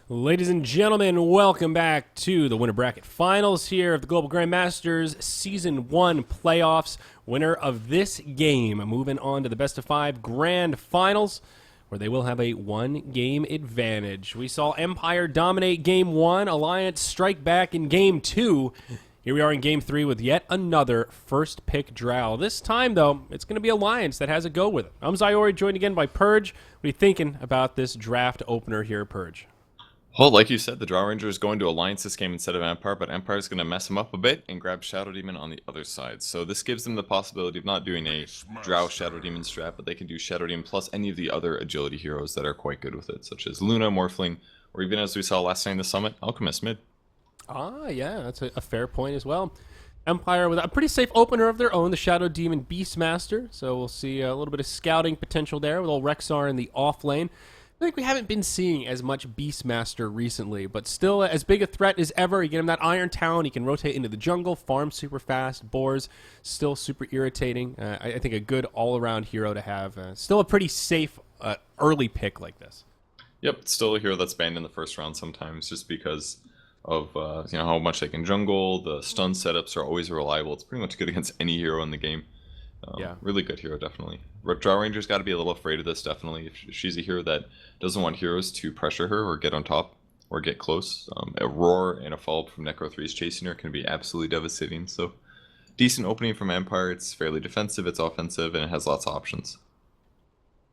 Ladies and gentlemen, welcome back to the Winter Bracket Finals here of the Global Grandmasters Season 1 Playoffs. Winner of this game moving on to the best of 5 Grand Finals, where they will have a 1-game advantage. We saw Empire dominate Game 1, Alliance strike back in Game 2. Here we are in Game 3 with yet another first-pick drow. This time, though, it's going to be Alliance that has a go with it. I'm Zyori, joined again by Purge. What are you thinking about this draft opener here, Purge? Well, like you said, the Draw Ranger is going to Alliance this game instead of Empire, but Empire is going to mess him up a bit and grab Shadow Demon on the other side. So this gives them the possibility of not doing a Drow Shadow Demon strat, but they can do Shadow Demon plus any of the other agility heroes that are quite good with it, such as Luna, Morphling, or even as we saw last night in the Summit, Alchemist mid. Ah, yeah, that's a fair point as well. Empire with a pretty safe opener of their own, the Shadow Demon Beastmaster. So we'll see a little bit of scouting potential there with old Rexar in the off lane. I think we haven't been seeing as much Beastmaster recently, but still as big a threat as ever. You get him that Iron Talon, he can rotate into the jungle, farm super fast, boars, still super irritating. I think a good all-around hero to have. Still a pretty safe early pick like this. Yep, still a hero that's banned in the first round sometimes just because of how much they can jungle. The stun setups are always reliable. It's pretty much good against any hero in the game. Yeah, really good hero, definitely. Draw Ranger's got to be a little afraid of this, definitely. If she's a hero that doesn't want heroes to pressure her or get on top or get close, a roar and a follow-up from Necro 3's chasing her can be absolutely devastating. So, decent opening from Empire. It's fairly defensive, it's offensive, and it has lots of options.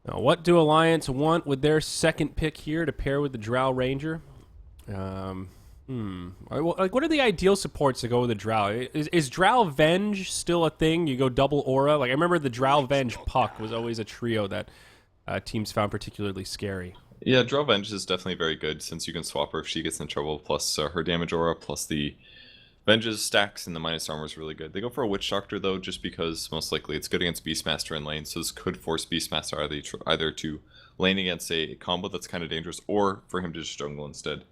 Now, what do Alliance want with their second pick here to pair with the Drow Ranger? Like, what are the ideal supports to go with the Drow? Is Drow Venge still a thing? You go double aura? Like, I remember the Drow Venge Puck was always a trio that teams found particularly scary. Yeah, Drow Venge is definitely very good since you can swap her if she gets in trouble, plus her damage aura, plus the Venge's stacks and the minus armor is really good. They go for a Witch Doctor though, just because most likely it's good against Beastmaster in lane, so this could force Beastmaster either to lane against a combo that's kind of dangerous, or for him to just jungle instead.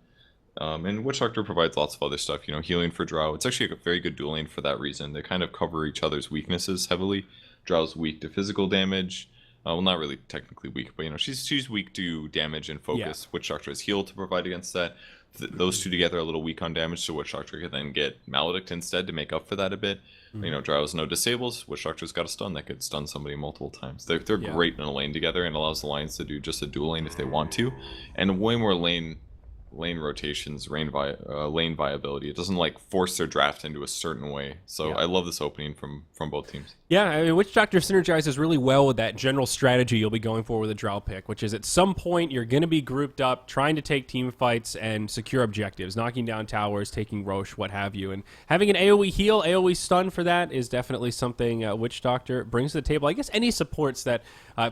And Witch Doctor provides lots of other stuff, healing for Drow. It's actually a very good dual lane for that reason. They kind of cover each other's weaknesses heavily. Drow's weak to physical damage. Well, not really technically weak, but she's weak to damage and focus. Yeah. Witch Doctor has heal to provide against that. Those two together are a little weak on damage, so Witch Doctor can then get Maledict instead to make up for that a bit. Drow has no disables. Witch Doctor's got a stun that could stun somebody multiple times. They're great in a lane together and allows Alliance to do just a dual lane if they want to, and way more lane rotations, lane viability. It doesn't like force their draft into a certain way. So yeah. I love this opening from both teams. Yeah, I mean, Witch Doctor synergizes really well with that general strategy you'll be going for with a Drow pick, which is at some point you're going to be grouped up, trying to take team fights and secure objectives, knocking down towers, taking Roche, what have you. And having an AoE heal, AoE stun for that is definitely something Witch Doctor brings to the table. I guess any supports that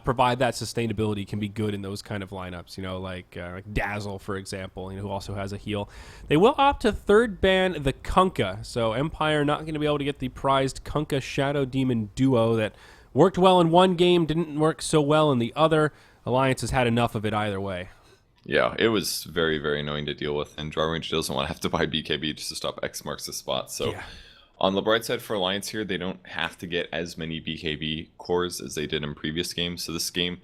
provide that sustainability can be good in those kind of lineups, like Dazzle, for example, who also has a heal. They will opt to third ban the Kunkka, so Empire not going to be able to get the prized Kunkka Shadow Demon duo that worked well in one game, didn't work so well in the other. Alliance has had enough of it either way. Yeah, it was very, very annoying to deal with, and Draw Ranger doesn't want to have to buy BKB just to stop X marks the spot, so... Yeah. On the bright side for Alliance here, they don't have to get as many BKB cores as they did in previous games. So this game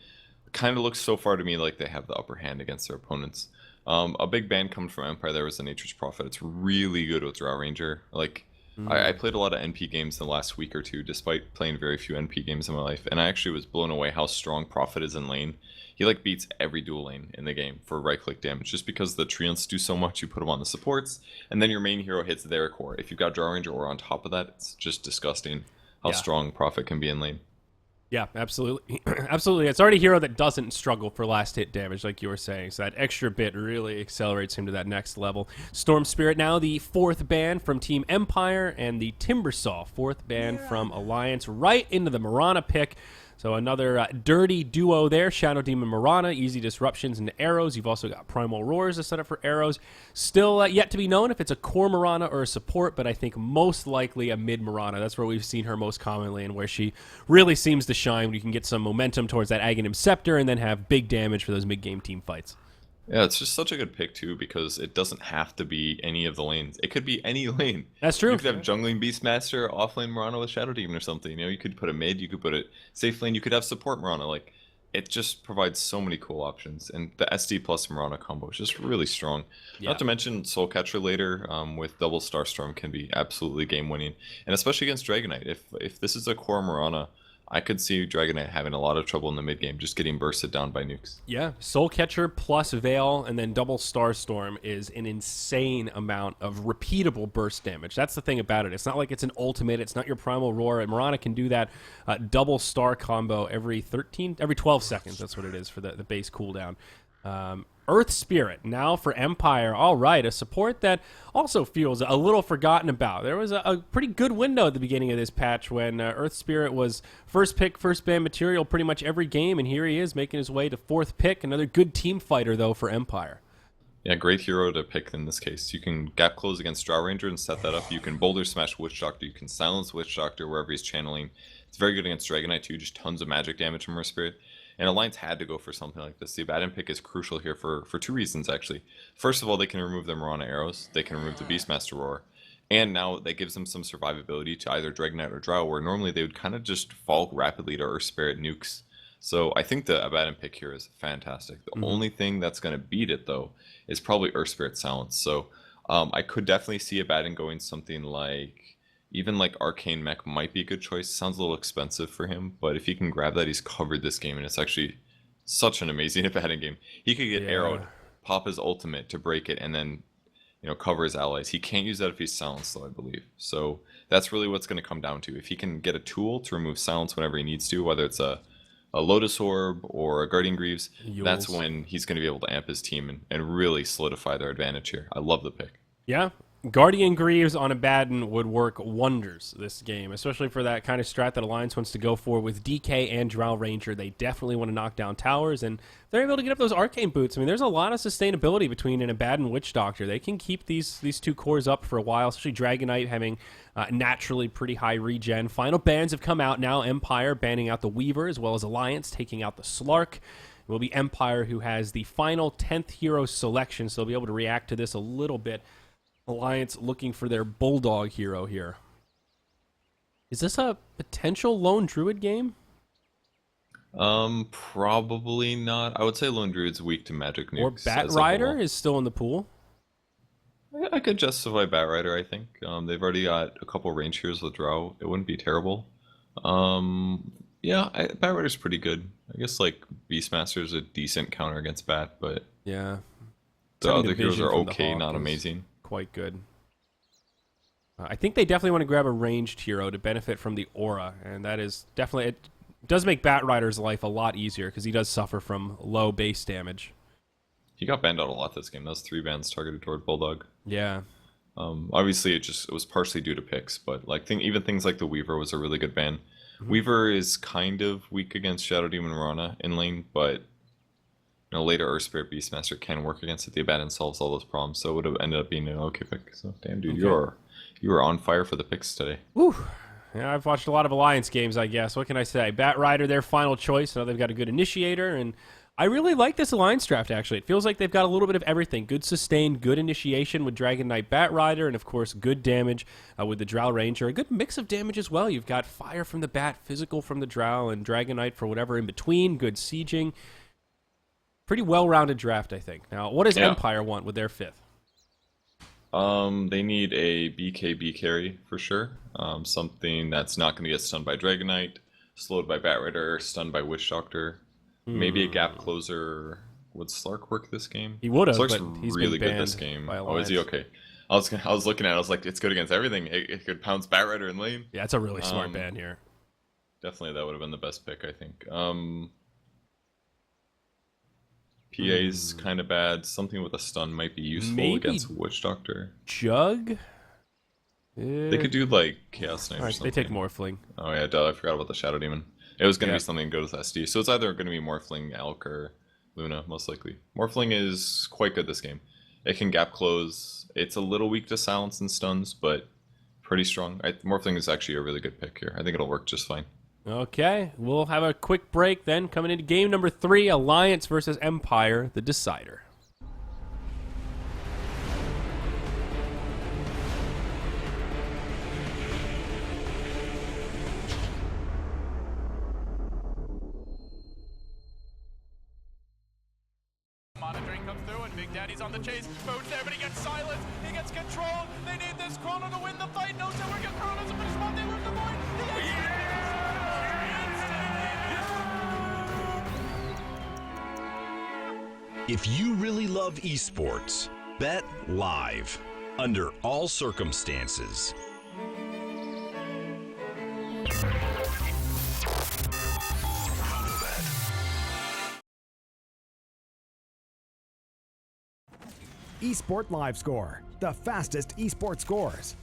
kind of looks so far to me like they have the upper hand against their opponents. A big ban coming from Empire there was the Nature's Prophet. It's really good with Draw Ranger. I played a lot of NP games in the last week or two, despite playing very few NP games in my life. And I actually was blown away how strong Prophet is in lane. He beats every dual lane in the game for right-click damage, just because the treants do so much. You put them on the supports, and then your main hero hits their core. If you've got Draw Ranger or on top of that, it's just disgusting how strong Prophet can be in lane. Yeah, absolutely. Absolutely. It's already a hero that doesn't struggle for last hit damage, like you were saying. So that extra bit really accelerates him to that next level. Storm Spirit now the fourth ban from Team Empire, and the Timbersaw fourth ban from Alliance, right into the Mirana pick. So another dirty duo there, Shadow Demon Mirana, easy disruptions into arrows. You've also got Primal Roars to set up for arrows. Still yet to be known if it's a core Mirana or a support, but I think most likely a mid Mirana. That's where we've seen her most commonly and where she really seems to shine. You can get some momentum towards that Aghanim Scepter and then have big damage for those mid-game team fights. Yeah, it's just such a good pick, too, because it doesn't have to be any of the lanes. It could be any lane. That's true. You could have Jungling Beastmaster, offlane Mirana with Shadow Demon or something. You could put a mid, you could put a safe lane, you could have support Mirana. it just provides so many cool options, and the SD plus Mirana combo is just really strong. Yeah. Not to mention Soul Catcher later with double Starstorm can be absolutely game winning, and especially against Dragonite. If this is a core Mirana, I could see Dragonite having a lot of trouble in the mid game, just getting bursted down by nukes. Yeah, Soul Catcher plus Veil and then double Starstorm is an insane amount of repeatable burst damage. That's the thing about it. It's not like it's an ultimate. It's not your Primal Roar. And Mirana can do that double star combo every 12 seconds. That's what it is for the base cooldown. Earth Spirit now for Empire. All right, a support that also feels a little forgotten about. There was a pretty good window at the beginning of this patch when Earth Spirit was first pick, first ban material pretty much every game, and here he is making his way to fourth pick. Another good team fighter, though, for Empire. Yeah, great hero to pick in this case. You can gap close against Drow Ranger and set that up. You can Boulder Smash Witch Doctor. You can silence Witch Doctor wherever he's channeling. It's very good against Dragonite too, just tons of magic damage from Earth Spirit. And Alliance had to go for something like this. The Abaddon pick is crucial here for two reasons, actually. First of all, they can remove their Mirana arrows. They can remove the Beastmaster Roar. And now that gives them some survivability to either Dragonite or Drow, where normally they would kind of just fall rapidly to Earth Spirit nukes. So I think the Abaddon pick here is fantastic. The only thing that's going to beat it, though, is probably Earth Spirit Silence. So I could definitely see Abaddon going something like... Even like Arcane Mech might be a good choice. Sounds a little expensive for him, but if he can grab that, he's covered this game, and it's actually such an amazing Abaddon game. He could get arrowed, pop his ultimate to break it, and then cover his allies. He can't use that if he's silenced, though, I believe. So that's really what's going to come down to. If he can get a tool to remove silence whenever he needs to, whether it's a Lotus Orb or a Guardian Greaves, that's when he's going to be able to amp his team and really solidify their advantage here. I love the pick. Yeah. Guardian Greaves on Abaddon would work wonders this game, especially for that kind of strat that Alliance wants to go for with DK and Drow Ranger. They definitely want to knock down towers, and they're able to get up those Arcane Boots. I mean, there's a lot of sustainability between an Abaddon Witch Doctor. They can keep these two cores up for a while, especially Dragonite having naturally pretty high regen. Final bans have come out now. Empire banning out the Weaver, as well as Alliance taking out the Slark. It will be Empire who has the final 10th hero selection, so they'll be able to react to this a little bit. Alliance looking for their Bulldog hero here. Is this a potential Lone Druid game? Probably not. I would say Lone Druid's weak to magic nukes. Or Bat Rider is still in the pool. I could justify Bat Rider, I think. They've already got a couple range heroes with Drow. It wouldn't be terrible. Yeah, Bat Rider's pretty good. I guess like Beastmaster is a decent counter against Bat, but yeah, the other heroes are okay, not amazing. Quite good. I think they definitely want to grab a ranged hero to benefit from the aura, and that is definitely... It does make Bat Rider's life a lot easier, because he does suffer from low base damage. He got banned out a lot this game. That was 3 bans targeted toward Bulldog. Yeah. Obviously, it was partially due to picks, but like even things like the Weaver was a really good ban. Weaver is kind of weak against Shadow Demon Rana in lane, but later Earth Spirit Beastmaster can work against it. The Abaddon solves all those problems, so it would have ended up being an okay pick. So damn, dude, you are on fire for the picks today. Woo. Yeah, I've watched a lot of Alliance games, I guess. What can I say? Bat Rider, their final choice. Now they've got a good initiator, and I really like this Alliance draft, actually. It feels like they've got a little bit of everything. Good sustain, good initiation with Dragon Knight Bat Rider, and of course, good damage with the Drow Ranger. A good mix of damage as well. You've got fire from the Bat, physical from the Drow, and Dragon Knight for whatever in between. Good sieging. Pretty well-rounded draft, I think. Now, what does Empire want with their 5th? They need a BKB carry for sure. Something that's not going to get stunned by Dragonite, slowed by Bat Rider, stunned by Witch Doctor. Maybe a gap closer. Would Slark work this game? He would have, Slark's but he's really been good this game. Oh, is he okay? I was looking at it. I was like, it's good against everything. It could pounce Bat Rider in lane. Yeah, it's a really smart ban here. Definitely, that would have been the best pick, I think. PA's kind of bad. Something with a stun might be useful against Witch Doctor. Jug? They could do like Chaos Knight or something. They take Morphling. Oh yeah, duh, I forgot about the Shadow Demon. It was going to be something good with SD. So it's either going to be Morphling, Elk, or Luna, most likely. Morphling is quite good this game. It can gap close. It's a little weak to silence and stuns, but pretty strong. Morphling is actually a really good pick here. I think it'll work just fine. Okay, we'll have a quick break then. Coming into game number 3, Alliance versus Empire, the decider. through, and Big Daddy's on the chase. Moon's there, but he gets silenced. He gets controlled. They need this Chrono to win the fight. No tower get Chrono's a finish spot. They lose the point. If you really love esports, bet live under all circumstances. Esport Live Score, the fastest esport scores.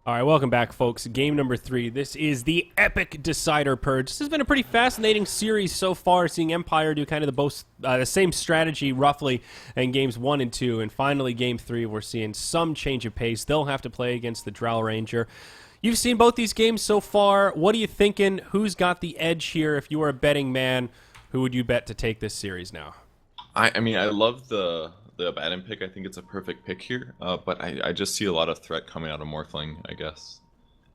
All right, welcome back, folks. Game number 3. This is the Epic Decider Purge. This has been a pretty fascinating series so far, seeing Empire do kind of the same strategy, roughly, in games 1 and 2. And finally, game 3, we're seeing some change of pace. They'll have to play against the Drow Ranger. You've seen both these games so far. What are you thinking? Who's got the edge here? If you were a betting man, who would you bet to take this series now? I mean, I love the Abaddon pick. I think it's a perfect pick here, but I just see a lot of threat coming out of Morphling, I guess.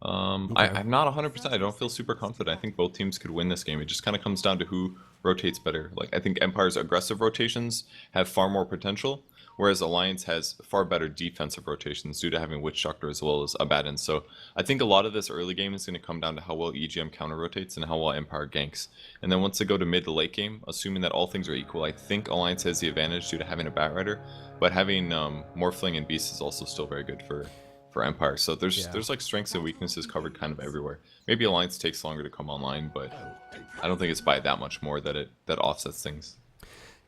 Okay. I'm not 100%. I don't feel super confident. I think both teams could win this game. It just kind of comes down to who rotates better. Like, I think Empire's aggressive rotations have far more potential, whereas Alliance has far better defensive rotations due to having Witch Doctor as well as Abaddon. So I think a lot of this early game is going to come down to how well EGM counter rotates and how well Empire ganks. And then once they go to mid to late game, assuming that all things are equal, I think Alliance has the advantage due to having a Batrider, but having Morphling and Beast is also still very good for Empire. So there's like strengths and weaknesses covered kind of everywhere. Maybe Alliance takes longer to come online, but I don't think it's by that much more that offsets things.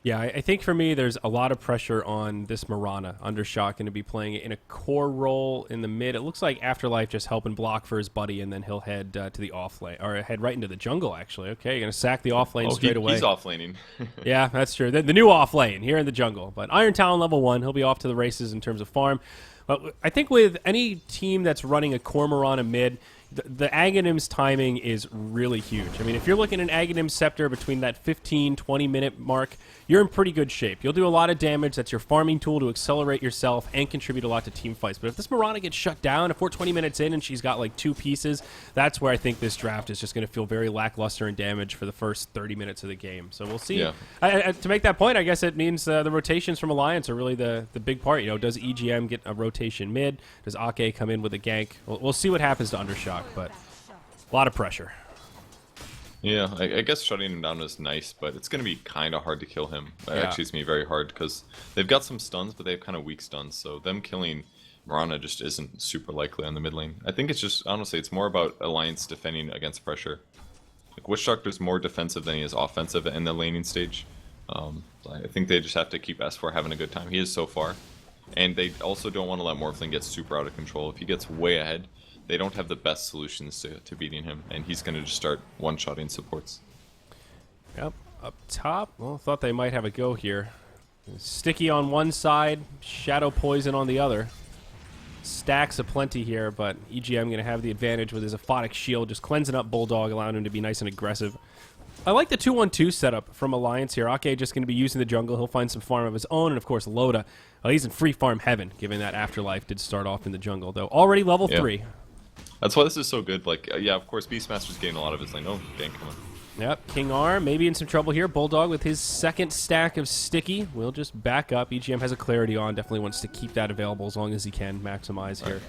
Yeah, I think for me, there's a lot of pressure on this Mirana. Undershot going to be playing it in a core role in the mid. It looks like Afterlife just helping block for his buddy, and then he'll head to the off lane, or head right into the jungle, actually. Okay, you're going to sack the off lane straight away. He's off laning. Yeah, that's true. The new off lane here in the jungle. But Iron Talon level 1, he'll be off to the races in terms of farm. But I think with any team that's running a core Mirana mid, the Aghanim's timing is really huge. I mean, if you're looking at an Aghanim Scepter between that 15-20 minute mark, you're in pretty good shape. You'll do a lot of damage. That's your farming tool to accelerate yourself and contribute a lot to team fights. But if this Mirana gets shut down, if we're 20 minutes in and she's got like 2 pieces, that's where I think this draft is just going to feel very lackluster in damage for the first 30 minutes of the game. So we'll see. Yeah. To make that point, I guess it means the rotations from Alliance are really the big part. You know, does EGM get a rotation mid? Does Ake come in with a gank? We'll see what happens to Undershock, but a lot of pressure. Yeah, I guess shutting him down is nice, but it's going to be kind of hard to kill him. Actually, it's going to be very hard because they've got some stuns, but they have kind of weak stuns. So them killing Mirana just isn't super likely on the mid lane. I think it's just, honestly, it's more about Alliance defending against pressure. Like, Witch Doctor's more defensive than he is offensive in the laning stage. I think they just have to keep S4 having a good time. He is so far. And they also don't want to let Morphling get super out of control. If he gets way ahead, they don't have the best solutions to beating him, and he's going to just start one-shotting supports. Yep, up top. Well, thought they might have a go here. Sticky on one side, Shadow Poison on the other. Stacks aplenty here, but EGM going to have the advantage with his Aphotic Shield, just cleansing up Bulldog, allowing him to be nice and aggressive. I like the 2-1-2 setup from Alliance here. Ake just going to be using the jungle. He'll find some farm of his own, and of course Loda. He's in free farm heaven, given that Afterlife did start off in the jungle, though. Already level 3. That's why this is so good. Like, yeah, of course, Beastmaster's getting a lot of his lane. Oh, gank coming. Yep, King Arm maybe in some trouble here. Bulldog with his second stack of Sticky will just back up. EGM has a Clarity on. Definitely wants to keep that available as long as he can. Maximize here.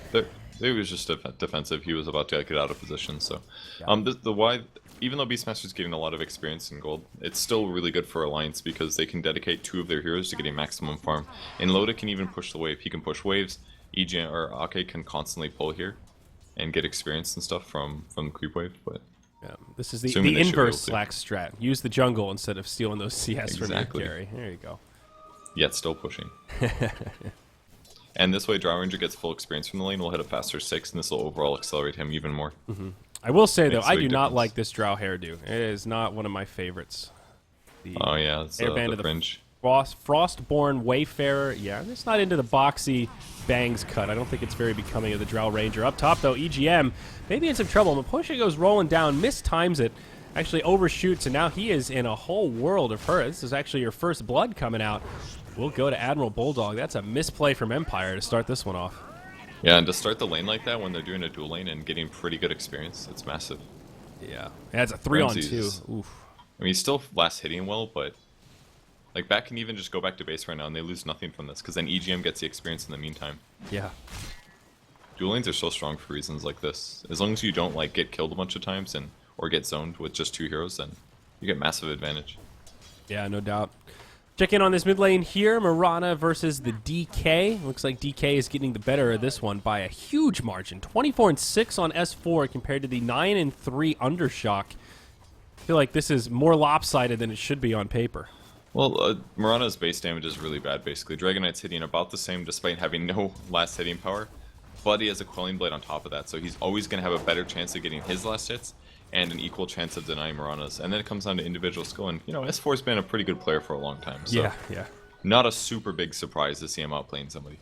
He was just defensive. He was about to get out of position. So, yeah. Even though Beastmaster's getting a lot of experience in gold, it's still really good for Alliance because they can dedicate 2 of their heroes to getting maximum farm. And Loda can even push the wave. He can push waves. EGM or Ake can constantly pull here and get experience and stuff from the creep wave. But yeah, this is the inverse Slack strat. Use the jungle instead of stealing those CS from the carry. There you go. Yet still pushing. And this way, Drow Ranger gets full experience from the lane. We'll hit a faster 6, and this will overall accelerate him even more. I will say, though, I do not like this Drow hairdo. It is not one of my favorites. Oh, yeah, it's the fringe. Frostborn Wayfarer. Yeah, I'm just not into the boxy bangs cut. I don't think it's very becoming of the Drow Ranger. Up top, though, EGM maybe in some trouble. Maposha goes rolling down, mistimes it, actually overshoots, and now he is in a whole world of hurt. This is actually your first blood coming out. We'll go to Admiral Bulldog. That's a misplay from Empire to start this one off. Yeah, and to start the lane like that when they're doing a dual lane and getting pretty good experience, it's massive. Yeah, it's a 3-on-2. Oof. I mean, he's still last hitting well, but Like, Bat can even just go back to base right now, and they lose nothing from this, because then EGM gets the experience in the meantime. Yeah. Dual lanes are so strong for reasons like this. As long as you don't like get killed a bunch of times or get zoned with just 2 heroes, then you get massive advantage. Yeah, no doubt. Check in on this mid lane here. Mirana versus the DK. Looks like DK is getting the better of this one by a huge margin. 24-6 on S4 compared to the 9-3 Undershock. I feel like this is more lopsided than it should be on paper. Well, Mirana's base damage is really bad, basically. Dragon Knight's hitting about the same despite having no last hitting power. But he has a Quelling Blade on top of that, so he's always going to have a better chance of getting his last hits and an equal chance of denying Mirana's. And then it comes down to individual skill, and, you know, S4's been a pretty good player for a long time, so Yeah. not a super big surprise to see him outplaying somebody.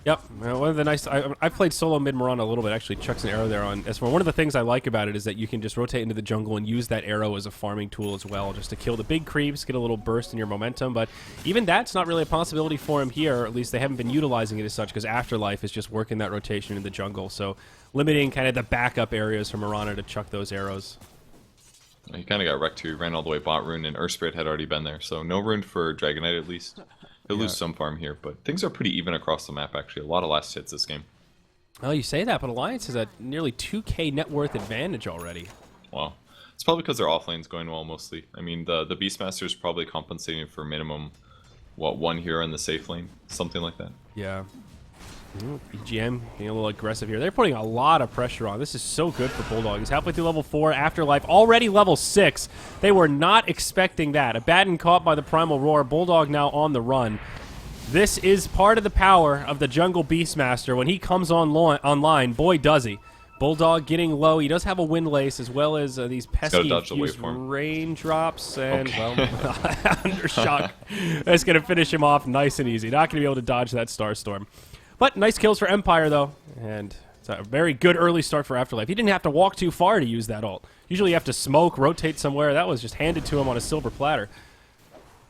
Yep. One of the nice... I played solo mid Mirana a little bit. Actually, chucks an arrow there on S4. One of the things I like about it is that you can just rotate into the jungle and use that arrow as a farming tool as well, just to kill the big creeps, get a little burst in your momentum. But even that's not really a possibility for him here, or at least they haven't been utilizing it as such, because Afterlife is just working that rotation in the jungle. So limiting kind of the backup areas for Mirana to chuck those arrows. He kind of got wrecked too. He ran all the way bot rune, and Earthspirit had already been there, so no rune for Dragon Knight at least. He'll lose some farm here, but things are pretty even across the map, actually. A lot of last hits this game. Well, you say that, but Alliance has a nearly 2k net worth advantage already. Wow. It's probably because their offlane's going well, mostly. I mean, the Beastmaster is probably compensating for minimum, what, 1 hero in the safe lane? Something like that. Yeah. EGM being a little aggressive here. They're putting a lot of pressure on. This is so good for Bulldog. He's halfway through level 4. Afterlife already level 6. They were not expecting that. Abaddon caught by the Primal Roar. Bulldog now on the run. This is part of the power of the Jungle Beastmaster. When he comes online, boy does he. Bulldog getting low. He does have a Windlace as well as these pesky infused raindrops. And, well, Undershock. That's going to finish him off nice and easy. Not going to be able to dodge that Starstorm. But nice kills for Empire, though, and it's a very good early start for Afterlife. He didn't have to walk too far to use that ult. Usually you have to smoke, rotate somewhere. That was just handed to him on a silver platter.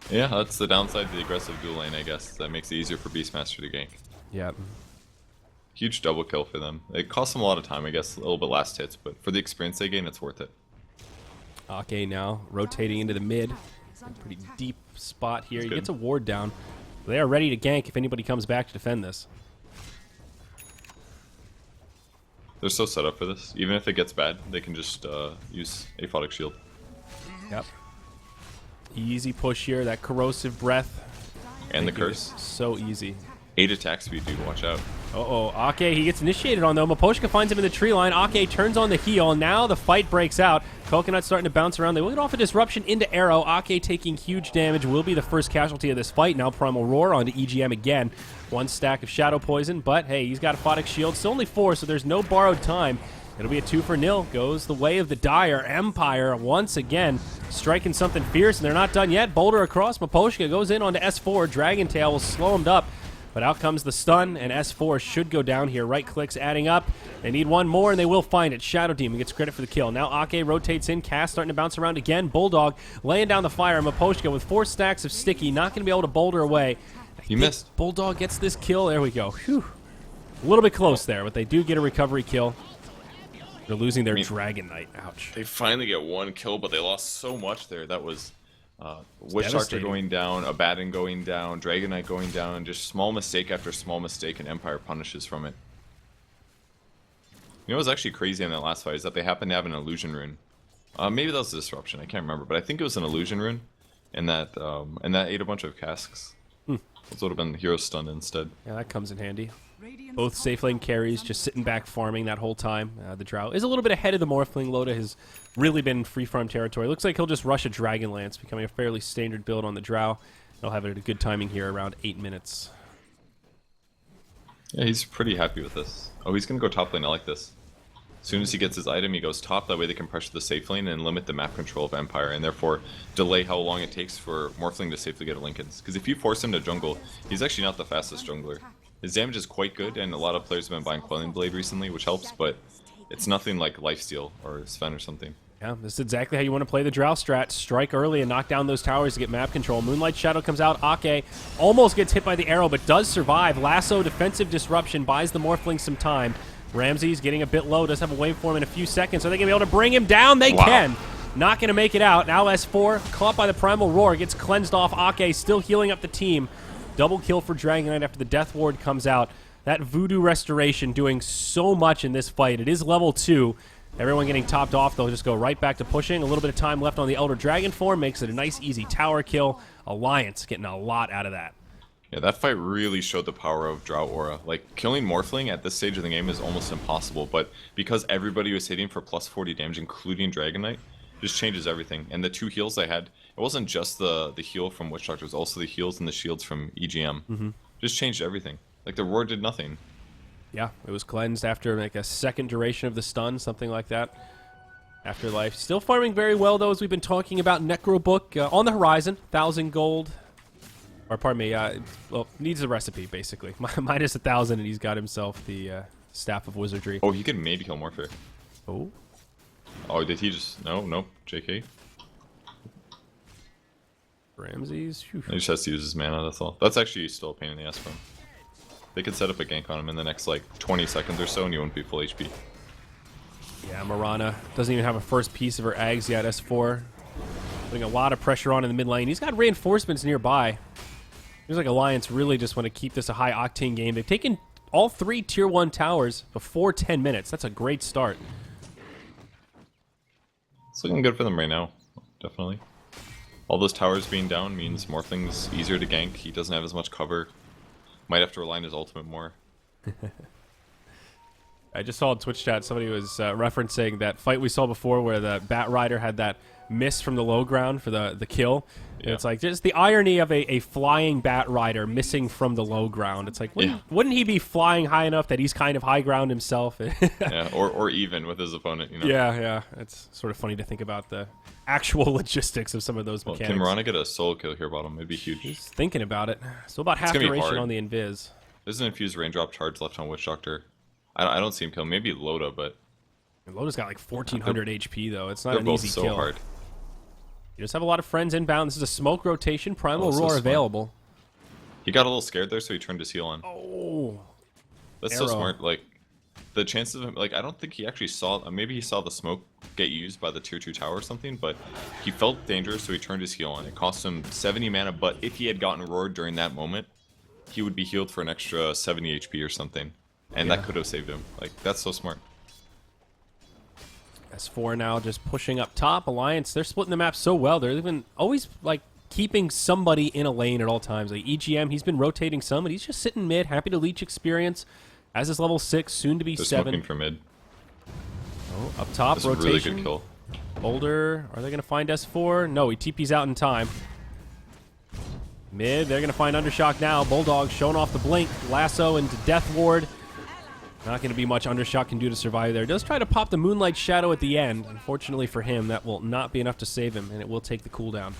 Yeah, that's the downside to the aggressive dual lane, I guess. That makes it easier for Beastmaster to gank. Yeah. Huge double kill for them. It costs them a lot of time, I guess, a little bit last hits, but for the experience they gain, it's worth it. Ake now rotating into the mid. A pretty deep spot here. He gets a ward down. They are ready to gank if anybody comes back to defend this. They're so set up for this. Even if it gets bad, they can just use Aphotic Shield. Yep. Easy push here. That corrosive breath. And the curse. So easy. 8 attack speed, dude. Watch out. Uh-oh. Ake, he gets initiated on, though. Miposhka finds him in the tree line. Ake turns on the heal. Now the fight breaks out. Coconut starting to bounce around. They will get off a disruption into Arrow. Ake taking huge damage. Will be the first casualty of this fight. Now Primal Roar onto EGM again. 1 stack of Shadow Poison, but hey, he's got a Aphotic Shield. Still only 4, so there's no borrowed time. It'll be a 2-0. Goes the way of the Dire. Empire once again striking something fierce, and they're not done yet. Boulder across. Miposhka goes in onto S4. Dragon Tail will slow him up. But out comes the stun, and S4 should go down here. Right clicks adding up. They need one more, and they will find it. Shadow Demon gets credit for the kill. Now Ake rotates in. Cass starting to bounce around again. Bulldog laying down the fire. Miposhka with 4 stacks of Sticky. Not going to be able to boulder away. You missed. Bulldog gets this kill. There we go. Whew. A little bit close there, but they do get a recovery kill. They're losing their Dragon Knight. Ouch. They finally get 1 kill, but they lost so much there. That was Witch Doctor going down, Abaddon going down, Dragon Knight going down, just small mistake after small mistake, and Empire punishes from it. You know what was actually crazy in that last fight is that they happened to have an illusion rune. Maybe that was a disruption, I can't remember, but I think it was an illusion rune, and that ate a bunch of casks. Those would have been hero stunned instead. Yeah, that comes in handy. Both safe lane carries just sitting back farming that whole time. The Drow is a little bit ahead of the Morphling. Loda has really been free farm territory. Looks like he'll just rush a Dragonlance, becoming a fairly standard build on the Drow. They'll have it at a good timing here, around 8 minutes. Yeah, he's pretty happy with this. Oh, he's going to go top lane. I like this. As soon as he gets his item, he goes top. That way they can pressure the safe lane and limit the map control of Empire, and therefore delay how long it takes for Morphling to safely get a Linken's. Because if you force him to jungle, he's actually not the fastest jungler. His damage is quite good, and a lot of players have been buying Quelling Blade recently, which helps, but it's nothing like Lifesteal or Sven or something. Yeah, this is exactly how you want to play the Drow strat. Strike early and knock down those towers to get map control. Moonlight Shadow comes out. Ake almost gets hit by the arrow, but does survive. Lasso, defensive disruption, buys the Morphling some time. Ramsey's getting a bit low, does have a waveform in a few seconds. Are they going to be able to bring him down? They can. Not going to make it out. Now S4, caught by the Primal Roar, gets cleansed off. Ake still healing up the team. Double kill for Dragon Knight after the Death Ward comes out. That Voodoo Restoration doing so much in this fight. It is level 2. Everyone getting topped off. They'll just go right back to pushing. A little bit of time left on the Elder Dragon form. Makes it a nice, easy tower kill. Alliance getting a lot out of that. Yeah, that fight really showed the power of Drow Aura. Like, killing Morphling at this stage of the game is almost impossible, but because everybody was hitting for plus 40 damage, including Dragon Knight, just changes everything. And the 2 heals they had, it wasn't just the heal from Witch Doctor, it was also the heals and the shields from EGM. Just changed everything. Like, the Roar did nothing. Yeah, it was cleansed after like a second duration of the stun, something like that. Afterlife. Still farming very well, though, as we've been talking about. Necrobook on the horizon, 1,000 gold. Or pardon me, well, needs a recipe, basically. Minus 1,000, and he's got himself the Staff of Wizardry. Oh, he could maybe kill Morpher. Oh. Oh, did he just... No, nope. JK. Ramses. Whew. He just has to use his mana, that's all. That's actually still a pain in the ass for him. They could set up a gank on him in the next, like, 20 seconds or so, and you wouldn't be full HP. Yeah, Marana doesn't even have a first piece of her Ags yet, S4. Putting a lot of pressure on in the mid lane. He's got reinforcements nearby. Seems like Alliance really just want to keep this a high-octane game. They've taken all 3 Tier 1 towers before 10 minutes. That's a great start. It's looking good for them right now, definitely. All those towers being down means Morphling's easier to gank. He doesn't have as much cover. Might have to rely on his ultimate more. I just saw in Twitch chat somebody was referencing that fight we saw before where the Bat Rider had that miss from the low ground for the kill. Yeah. It's like just the irony of a flying Bat Rider missing from the low ground. It's like, wouldn't he be flying high enough that he's kind of high ground himself? Yeah, or even with his opponent, you know? Yeah. It's sort of funny to think about the actual logistics of some of those mechanics. Can Marana get a solo kill here bottom? It'd be huge. Just thinking about it. Still about half duration on the Invis. There's an infused raindrop charge left on Witch Doctor. I don't see him kill. Maybe Loda, but... Loda's got like 1,400 HP, though. It's not an easy kill. They're both so hard. You just have a lot of friends inbound. This is a smoke rotation. Primal Roar available. He got a little scared there, so he turned his heal on. Oh. That's so smart. Like, the chances of him... Like, I don't think he actually saw... Maybe he saw the smoke get used by the tier 2 tower or something, but he felt dangerous, so he turned his heal on. It cost him 70 mana, but if he had gotten roared during that moment, he would be healed for an extra 70 HP or something. And that could have saved him. Like, that's so smart. S4 now just pushing up top. Alliance, they're splitting the map so well. They're even always, like, keeping somebody in a lane at all times. Like, EGM, he's been rotating some, but he's just sitting mid, happy to leech experience. As is level 6, soon to be 7. Smoking for mid. Oh, up top, that's rotation. Really good kill. Boulder, are they going to find S4? No, he TP's out in time. Mid, they're going to find Undershock now. Bulldog showing off the blink. Lasso into Death Ward. Not going to be much Undershock can do to survive there. Does try to pop the Moonlight Shadow at the end. Unfortunately for him, that will not be enough to save him, and it will take the cooldown.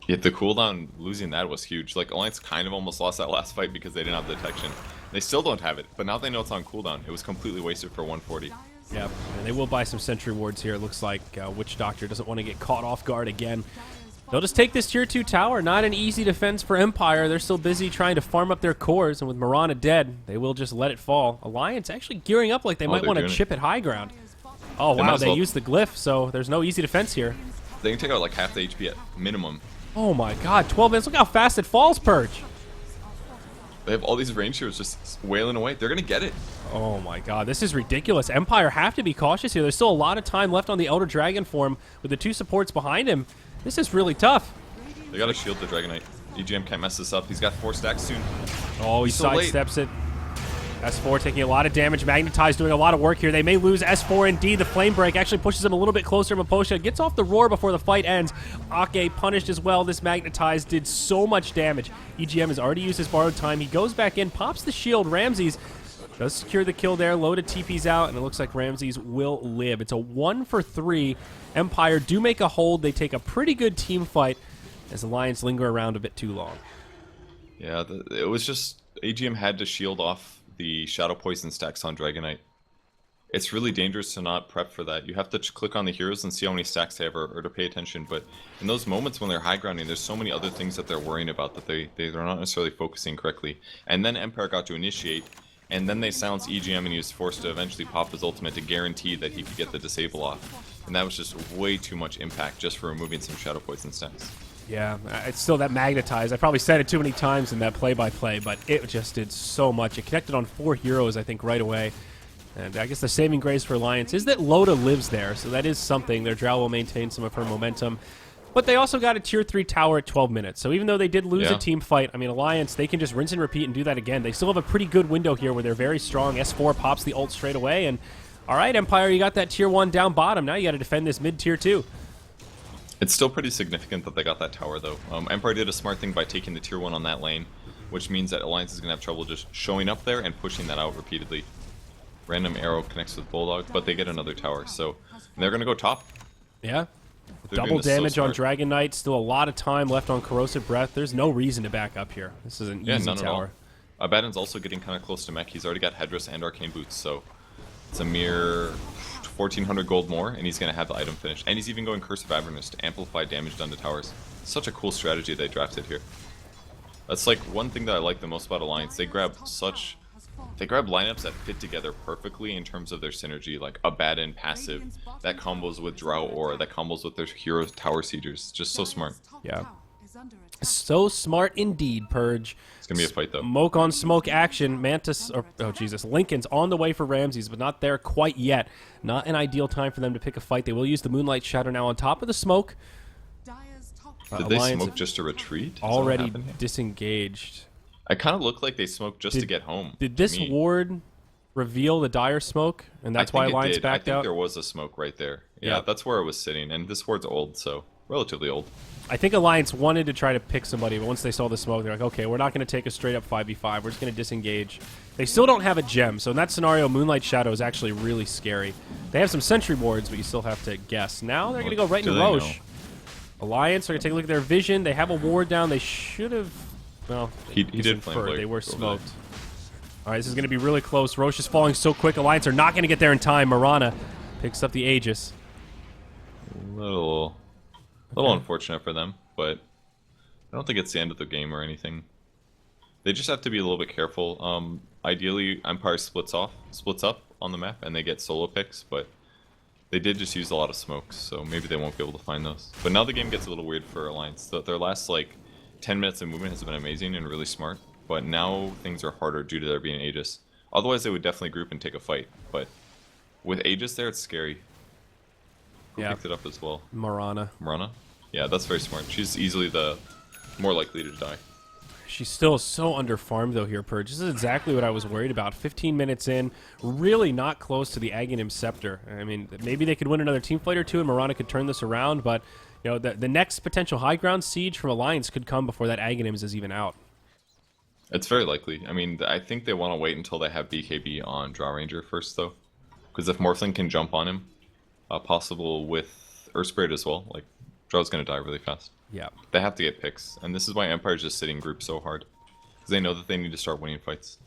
Yeah, the cooldown, losing that was huge. Like, Alliance kind of almost lost that last fight because they didn't have the detection. They still don't have it, but now they know it's on cooldown. It was completely wasted for 140. Yep, and they will buy some sentry wards here. It looks like Witch Doctor doesn't want to get caught off guard again. They'll just take this tier 2 tower. Not an easy defense for Empire. They're still busy trying to farm up their cores, and with Marana dead, they will just let it fall. Alliance actually gearing up like they might want to chip at high ground. Oh, wow, they used the glyph, so there's no easy defense here. They can take out like half the HP at minimum. Oh my god, 12 minutes. Look how fast it falls, Purge. They have all these range heroes just wailing away. They're going to get it. Oh my god, this is ridiculous. Empire have to be cautious here. There's still a lot of time left on the Elder Dragon form with the 2 supports behind him. This is really tough. They gotta shield the Dragon Knight. EGM can't mess this up. He's got 4 stacks soon. Oh, he sidesteps it. S4 taking a lot of damage. Magnetized doing a lot of work here. They may lose S4 indeed. The Flame Break actually pushes him a little bit closer. Maposha gets off the roar before the fight ends. Ake punished as well. This Magnetized did so much damage. EGM has already used his borrowed time. He goes back in, pops the shield. Ramses does secure the kill there. Load of TP's out, and it looks like Ramses will live. It's a 1 for 3. Empire do make a hold. They take a pretty good team fight as Alliance linger around a bit too long. Yeah, it was just... AGM had to shield off the Shadow Poison stacks on Dragon Knight. It's really dangerous to not prep for that. You have to click on the heroes and see how many stacks they have or to pay attention. But in those moments when they're high grounding, there's so many other things that they're worrying about that they're not necessarily focusing correctly. And then Empire got to initiate, and then they silence EGM and he was forced to eventually pop his ultimate to guarantee that he could get the disable off. And that was just way too much impact just for removing some Shadow Poison stacks. Yeah, it's still that magnetized. I probably said it too many times in that play-by-play, but it just did so much. It connected on 4 heroes, I think, right away. And I guess the saving grace for Alliance is that Loda lives there, so that is something. Their Drow will maintain some of her momentum. But they also got a tier 3 tower at 12 minutes. So even though they did lose a team fight, I mean, Alliance, they can just rinse and repeat and do that again. They still have a pretty good window here where they're very strong. S4 pops the ult straight away. And all right, Empire, you got that tier 1 down bottom. Now you got to defend this mid tier 2. It's still pretty significant that they got that tower, though. Empire did a smart thing by taking the tier 1 on that lane, which means that Alliance is going to have trouble just showing up there and pushing that out repeatedly. Random arrow connects with Bulldog, but they get another tower, so they're going to go top. Yeah. They're Double damage so on Dragon Knight. Still a lot of time left on Corrosive Breath. There's no reason to back up here. This is an easy none tower. At all. Abaddon's also getting kind of close to mech. He's already got Headdress and Arcane Boots, so it's a mere 1,400 gold more, and he's going to have the item finished. And he's even going Curse of Avernus to amplify damage done to towers. Such a cool strategy they drafted here. That's like one thing that I like the most about Alliance. They grab lineups that fit together perfectly in terms of their synergy, like Abaddon passive, that combos with Drow Aura, that combos with their hero tower siegers. Just so smart. Yeah. So smart indeed, Purge. It's going to be a fight, though. Smoke on smoke action. Mantis, or, oh Jesus, Lincoln's on the way for Ramses, but not there quite yet. Not an ideal time for them to pick a fight. They will use the Moonlight Shadow now on top of the smoke. Did they smoke just to retreat? Already disengaged. I kind of look like they smoked just to get home. Did this ward reveal the dire smoke, and that's why Alliance backed out? I think there was a smoke right there. Yeah, that's where it was sitting, and this ward's old, so relatively old. I think Alliance wanted to try to pick somebody, but once they saw the smoke, they're like, okay, we're not going to take a straight-up 5v5. We're just going to disengage. They still don't have a gem, so in that scenario, Moonlight Shadow is actually really scary. They have some sentry wards, but you still have to guess. Now they're going to go right into Roche. Alliance are going to take a look at their vision. They have a ward down. They should have... Well, he did flame blade. They were smoked. All right, this is going to be really close. Roche is falling so quick. Alliance are not going to get there in time. Marana picks up the Aegis. A little unfortunate for them, but I don't think it's the end of the game or anything. They just have to be a little bit careful. Ideally, Empire splits up on the map and they get solo picks, but they did just use a lot of smokes, so maybe they won't be able to find those. But now the game gets a little weird for Alliance. Their last 10 minutes of movement has been amazing and really smart, but now things are harder due to there being Aegis. Otherwise, they would definitely group and take a fight, but with Aegis there, it's scary. Who picked it up as well? Marana. Marana? Yeah, that's very smart. She's easily the more likely to die. She's still so underfarmed, though, here, Purge. This is exactly what I was worried about. 15 minutes in, really not close to the Aghanim Scepter. I mean, maybe they could win another team fight or two, and Marana could turn this around, but you know, the next potential high ground siege from Alliance could come before that Aghanims is even out. It's very likely. I mean, I think they want to wait until they have BKB on Drow Ranger first, though. Because if Morphling can jump on him, possible with Earth Spirit as well, Draw's going to die really fast. Yeah. They have to get picks, and this is why Empire's just sitting group so hard. Because they know that they need to start winning fights.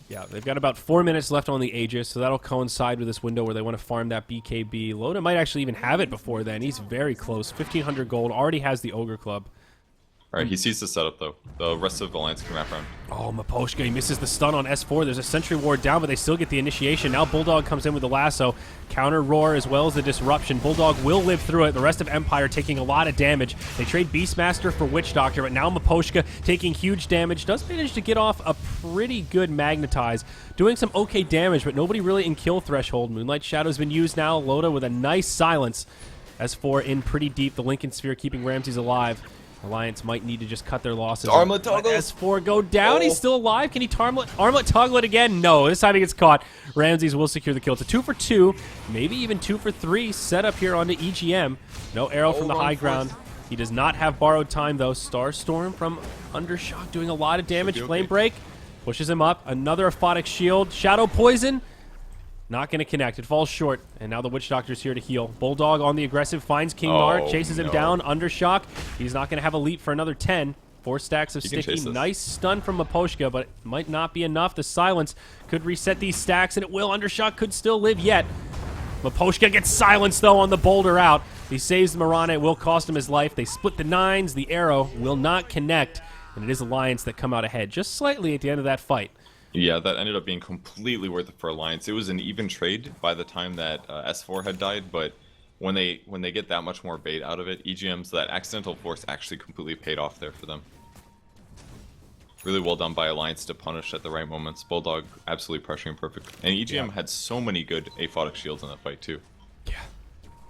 Yeah, they've got about 4 minutes left on the Aegis, so that'll coincide with this window where they want to farm that BKB. Loda might actually even have it before then. He's very close. 1,500 gold, already has the Ogre Club. Alright, he sees the setup, though. The rest of Alliance can wrap around. Oh, Miposhka, he misses the stun on S4. There's a Sentry Ward down, but they still get the initiation. Now Bulldog comes in with the lasso. Counter Roar as well as the Disruption. Bulldog will live through it. The rest of Empire taking a lot of damage. They trade Beastmaster for Witch Doctor, but now Miposhka taking huge damage. Does manage to get off a pretty good Magnetize. Doing some okay damage, but nobody really in kill threshold. Moonlight Shadow's been used now. Loda with a nice silence. S4 in pretty deep. The Lincoln Sphere keeping Ramses alive. Alliance might need to just cut their losses. Armlet toggle. S4 go down. He's still alive. Can he armlet toggle it again? No. This time he gets caught. Ramses will secure the kill. It's a 2 for 2, maybe even 2 for 3 set up here onto EGM. No arrow from the high ground. He does not have borrowed time though. Starstorm from Undershock doing a lot of damage. Flame Break pushes him up. Another Aphotic Shield. Shadow Poison. Not going to connect. It falls short. And now the Witch Doctor's here to heal. Bulldog on the aggressive finds King Mar. Chases him down. Undershock. He's not going to have a leap for another 10. 4 stacks of sticky. Nice stun from Miposhka, but it might not be enough. The silence could reset these stacks, and it will. Undershock could still live yet. Miposhka gets silenced, though, on the boulder out. He saves Marana. It will cost him his life. They split the 9s. The arrow will not connect, and it is Alliance that come out ahead just slightly at the end of that fight. Yeah, that ended up being completely worth it for Alliance. It was an even trade by the time that S4 had died, but when they get that much more bait out of it, EGM's that accidental force actually completely paid off there for them. Really well done by Alliance to punish at the right moments. Bulldog absolutely pressuring perfect. And EGM had so many good aphotic shields in that fight too. Yeah.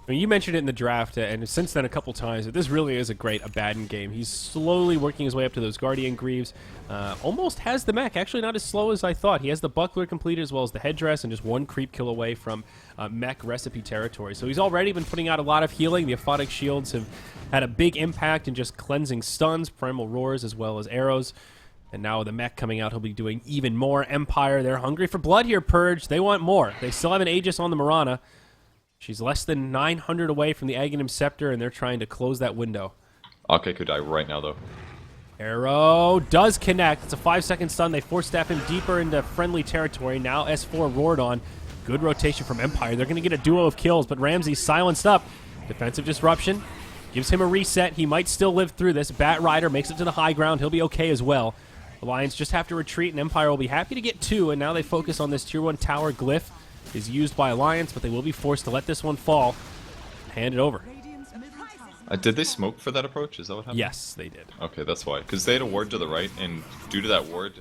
I mean, you mentioned it in the draft, and since then a couple times, but this really is a great Abaddon game. He's slowly working his way up to those Guardian Greaves. Almost has the mech. Actually, not as slow as I thought. He has the Buckler completed as well as the headdress, and just one creep kill away from mech recipe territory. So he's already been putting out a lot of healing. The aphotic shields have had a big impact in just cleansing stuns, primal roars, as well as arrows. And now with the mech coming out, he'll be doing even more. Empire, they're hungry for blood here, Purge. They want more. They still have an Aegis on the Mirana. She's less than 900 away from the Aghanim Scepter, and they're trying to close that window. Ake could die right now, though. Arrow does connect. It's a 5-second stun. They force staff him deeper into friendly territory. Now S4 roared on. Good rotation from Empire. They're going to get a duo of kills, but Ramsey's silenced up. Defensive disruption gives him a reset. He might still live through this. Bat Rider makes it to the high ground. He'll be okay as well. Alliance just have to retreat, and Empire will be happy to get 2, and now they focus on this Tier 1 tower. Glyph is used by Alliance, but they will be forced to let this one fall. Hand it over. Did they smoke for that approach? Is that what happened? Yes, they did. Okay, that's why. Because they had a ward to the right, and due to that ward,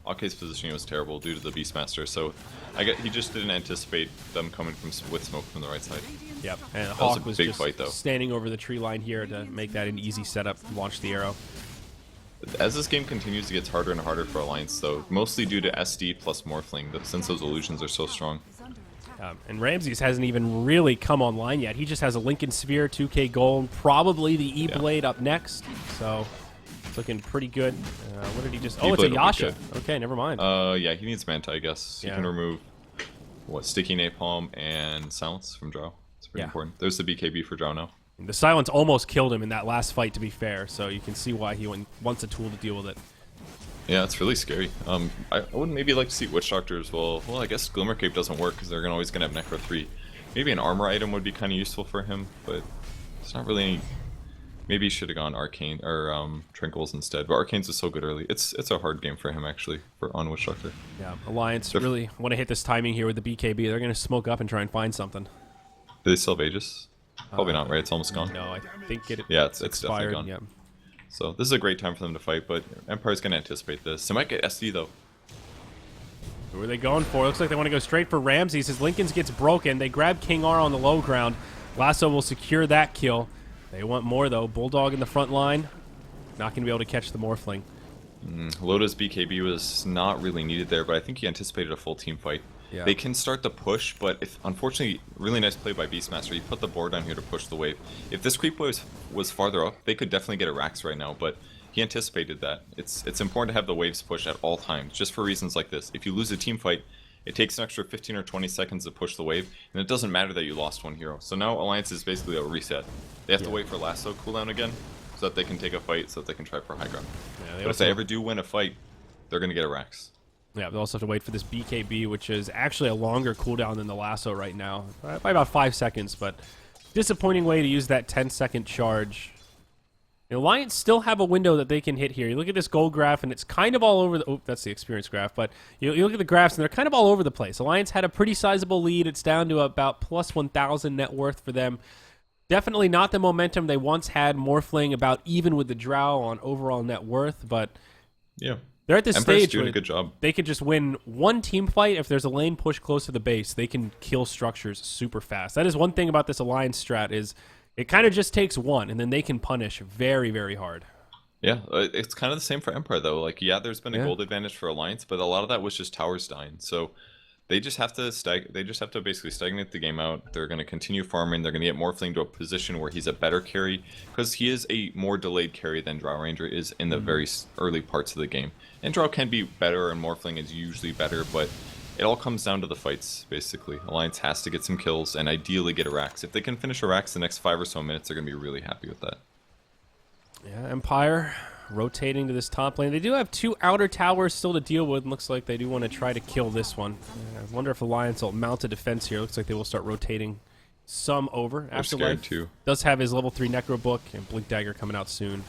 Ake's positioning was terrible due to the Beastmaster, so he just didn't anticipate them coming with smoke from the right side. Yep, and That Hawk was a big just fight, though. standing over the tree line here to make that an easy setup to launch the arrow. As this game continues, it gets harder and harder for Alliance, though, mostly due to SD plus Morphling, since those illusions are so strong. And Ramses hasn't even really come online yet. He just has a Lincoln Sphere, 2k gold, probably the E-Blade up next. So, it's looking pretty good. What did he just... Oh, it's a Yasha. Okay, never mind. Yeah, he needs Manta, I guess. He can remove, Sticky Napalm and Silence from Drow. It's pretty important. There's the BKB for Drow now. The Silence almost killed him in that last fight, to be fair, so you can see why he wants a tool to deal with it. Yeah, it's really scary. I would maybe like to see Witch Doctor as well. Well, I guess Glimmer Cape doesn't work because they're always going to have Necro 3. Maybe an armor item would be kind of useful for him, but it's not really any... Maybe he should have gone Arcane or Trinkles instead, but Arcane's is so good early. It's a hard game for him, actually, on Witch Doctor. Yeah, Alliance really want to hit this timing here with the BKB. They're going to smoke up and try and find something. Do they still have Aegis? Probably not, right? It's almost gone. No, I think it it's expired. definitely gone. Yeah. So this is a great time for them to fight, but Empire's going to anticipate this. They might get SD, though. Who are they going for? Looks like they want to go straight for Ramses. His Lincoln's gets broken. They grab King R on the low ground. Lasso will secure that kill. They want more, though. Bulldog in the front line. Not going to be able to catch the Morphling. Loda's BKB was not really needed there, but I think he anticipated a full team fight. Yeah. They can start the push, but unfortunately, really nice play by Beastmaster. He put the board down here to push the wave. If this creep wave was farther up, they could definitely get a Rax right now, but he anticipated that. It's important to have the waves push at all times, just for reasons like this. If you lose a team fight, it takes an extra 15 or 20 seconds to push the wave, and it doesn't matter that you lost one hero. So now Alliance is basically a reset. They have to wait for Lasso cooldown again, so that they can take a fight, so that they can try for high ground. Yeah, but if they ever do win a fight, they're going to get a Rax. Yeah, they'll also have to wait for this BKB, which is actually a longer cooldown than the Lasso right now. By about 5 seconds, but disappointing way to use that 10-second charge. The Alliance still have a window that they can hit here. You look at this gold graph, and it's kind of all over the... Oh, that's the experience graph, but you look at the graphs, and they're kind of all over the place. Alliance had a pretty sizable lead. It's down to about plus 1,000 net worth for them. Definitely not the momentum they once had. Morphling about even with the Drow on overall net worth, but... Yeah. They're at this Empire's stage doing where a good job. they could just win one team fight. If there's a lane push close to the base, they can kill structures super fast. That is one thing about this Alliance strat is it kind of just takes one, and then they can punish very, very hard. Yeah, it's kind of the same for Empire, though. Like, yeah, there's been a gold advantage for Alliance, but a lot of that was just towers dying. So they just have to basically stagnate the game out. They're going to continue farming. They're going to get Morphling to a position where he's a better carry, because he is a more delayed carry than Drow Ranger is in the very early parts of the game. And Drow can be better, and Morphling is usually better, but it all comes down to the fights, basically. Alliance has to get some kills, and ideally get a Rax. If they can finish a Rax the next 5 or so minutes, they're going to be really happy with that. Yeah, Empire rotating to this top lane. They do have 2 outer towers still to deal with. Looks like they do want to try to kill this one. I wonder if Alliance will mount a defense here. Looks like they will start rotating some over. Afterlife too. Does have his level 3 Necro book, and Blink Dagger coming out soon.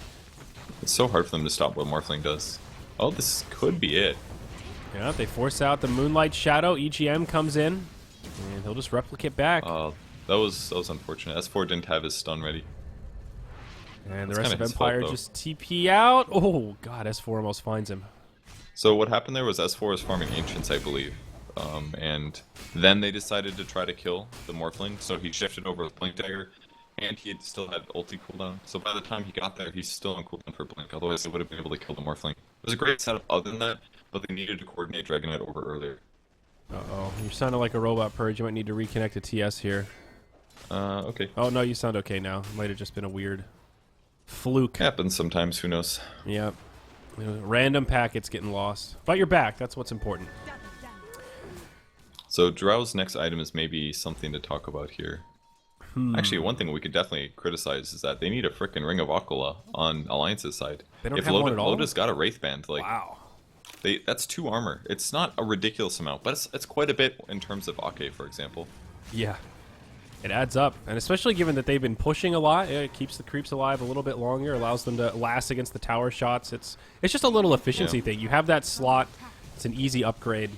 It's so hard for them to stop what Morphling does. Oh, this could be it. Yeah, they force out the Moonlight Shadow. EGM comes in, and he'll just replicate back. That was unfortunate. S4 didn't have his stun ready. And the That's rest kinda of his fault, Empire though. just TP out. Oh, God, S4 almost finds him. So what happened there was S4 was farming Ancients, I believe. And then they decided to try to kill the Morphling, so he shifted over with Blink Dagger, and he had still had ulti cooldown. So by the time he got there, he's still on cooldown for Blink, otherwise they would have been able to kill the Morphling. It was a great setup other than that, but they needed to coordinate Dragonet over earlier. Uh-oh, you're sounding like a robot purge. You might need to reconnect to TS here. Okay. Oh, no, you sound okay now. Might have just been a weird fluke. Happens sometimes, who knows. Yep. Random packets getting lost. But you're back. That's what's important. So Drow's next item is maybe something to talk about here. Actually, one thing we could definitely criticize is that they need a frickin' Ring of Aquila on Alliance's side. They don't if have one at all? Lotus got a Wraith Band, like Wow. that's 2 armor. It's not a ridiculous amount, but it's quite a bit in terms of Ake, for example. Yeah. It adds up. And especially given that they've been pushing a lot, it keeps the creeps alive a little bit longer, allows them to last against the tower shots. It's just a little efficiency thing. You have that slot. It's an easy upgrade.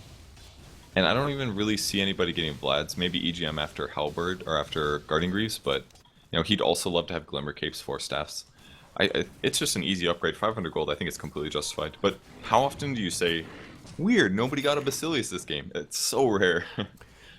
And I don't even really see anybody getting Vlad's. Maybe EGM after Halberd or after Guardian Greaves, but he'd also love to have Glimmer Capes, 4 staffs. It's just an easy upgrade. 500 gold, I think it's completely justified. But how often do you say, weird, nobody got a Basilius this game? It's so rare.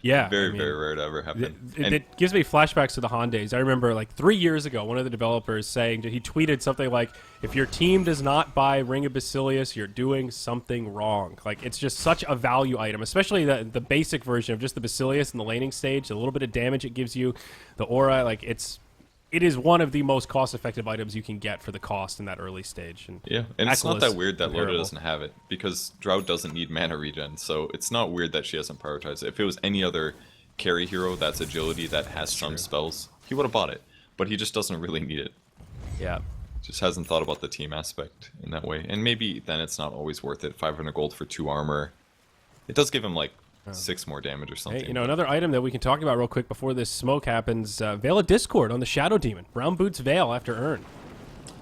Yeah. Very rare to ever happen. It gives me flashbacks to the Han days. I remember like 3 years ago, one of the developers saying, he tweeted something like, if your team does not buy Ring of Basilius, you're doing something wrong. Like, it's just such a value item, especially the basic version of just the Basilius in the laning stage, a little bit of damage it gives you, the aura, like it is one of the most cost-effective items you can get for the cost in that early stage. And yeah, and it's not that weird that Loda comparable. doesn't have it, because Drow doesn't need mana regen, so it's not weird that she hasn't prioritized it. If it was any other carry hero that's agility that has some spells, he would have bought it, but he just doesn't really need it. Yeah. Just hasn't thought about the team aspect in that way, and maybe then it's not always worth it. 500 gold for 2 armor. It does give him like 6 more damage or something. Hey, another item that we can talk about real quick before this smoke happens, Veil of Discord on the Shadow Demon. Brown Boots Veil after Urn.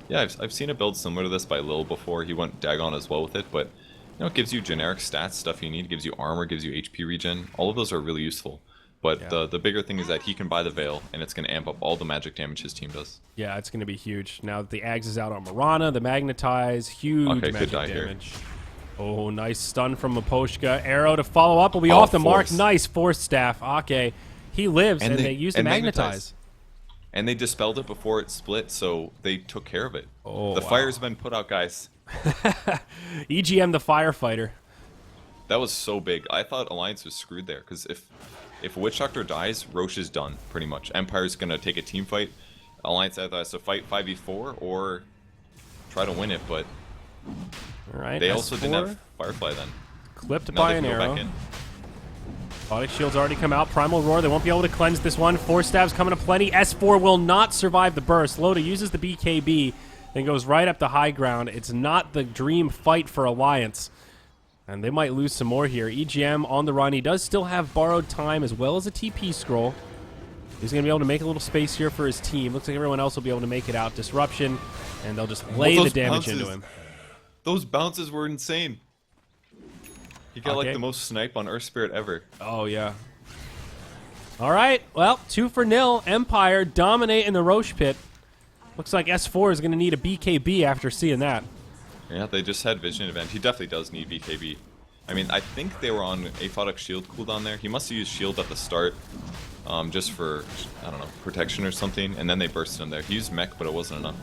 Yeah, I've seen a build similar to this by Lil before. He went Dagon as well with it, but it gives you generic stats, stuff you need. It gives you armor, gives you HP regen. All of those are really useful. But the bigger thing is that he can buy the Veil, and it's going to amp up all the magic damage his team does. Yeah, it's going to be huge. Now that the Ags is out on Mirana, the Magnetize, huge Okay, magic could die here. damage. Oh, nice stun from Maposhka. Arrow to follow up will be off the mark. Force. Nice Force Staff. Ake, he lives, and they used to Magnetize. And they dispelled it before it split, so they took care of it. Oh, the wow. fire's been put out, guys. EGM the Firefighter. That was so big. I thought Alliance was screwed there, because if Witch Doctor dies, Roche is done, pretty much. Empire's going to take a team fight. Alliance either has to fight 5v4 or try to win it, but All right, they also didn't S4, have Firefly then. clipped Now by they an can go arrow. back in. Aquatic Shield's already come out. Primal Roar, they won't be able to cleanse this one. Force Stab's coming to plenty. S4 will not survive the burst. Loda uses the BKB, then goes right up the high ground. It's not the dream fight for Alliance. And they might lose some more here. EGM on the run. He does still have borrowed time as well as a TP scroll. He's going to be able to make a little space here for his team. Looks like everyone else will be able to make it out. Disruption, and they'll just lay the those damage bounces. into him. Those bounces were insane. He got Okay. like the most snipe on Earth Spirit ever. Oh, yeah. All right. Well, 2-0. Empire dominate in the Roche pit. Looks like S4 is going to need a BKB after seeing that. Yeah, they just had Vision Event. He definitely does need BKB. I mean, I think they were on Aphotic Shield cooldown there. He must have used Shield at the start, just for, I don't know, protection or something, and then they bursted him there. He used Mech, but it wasn't enough.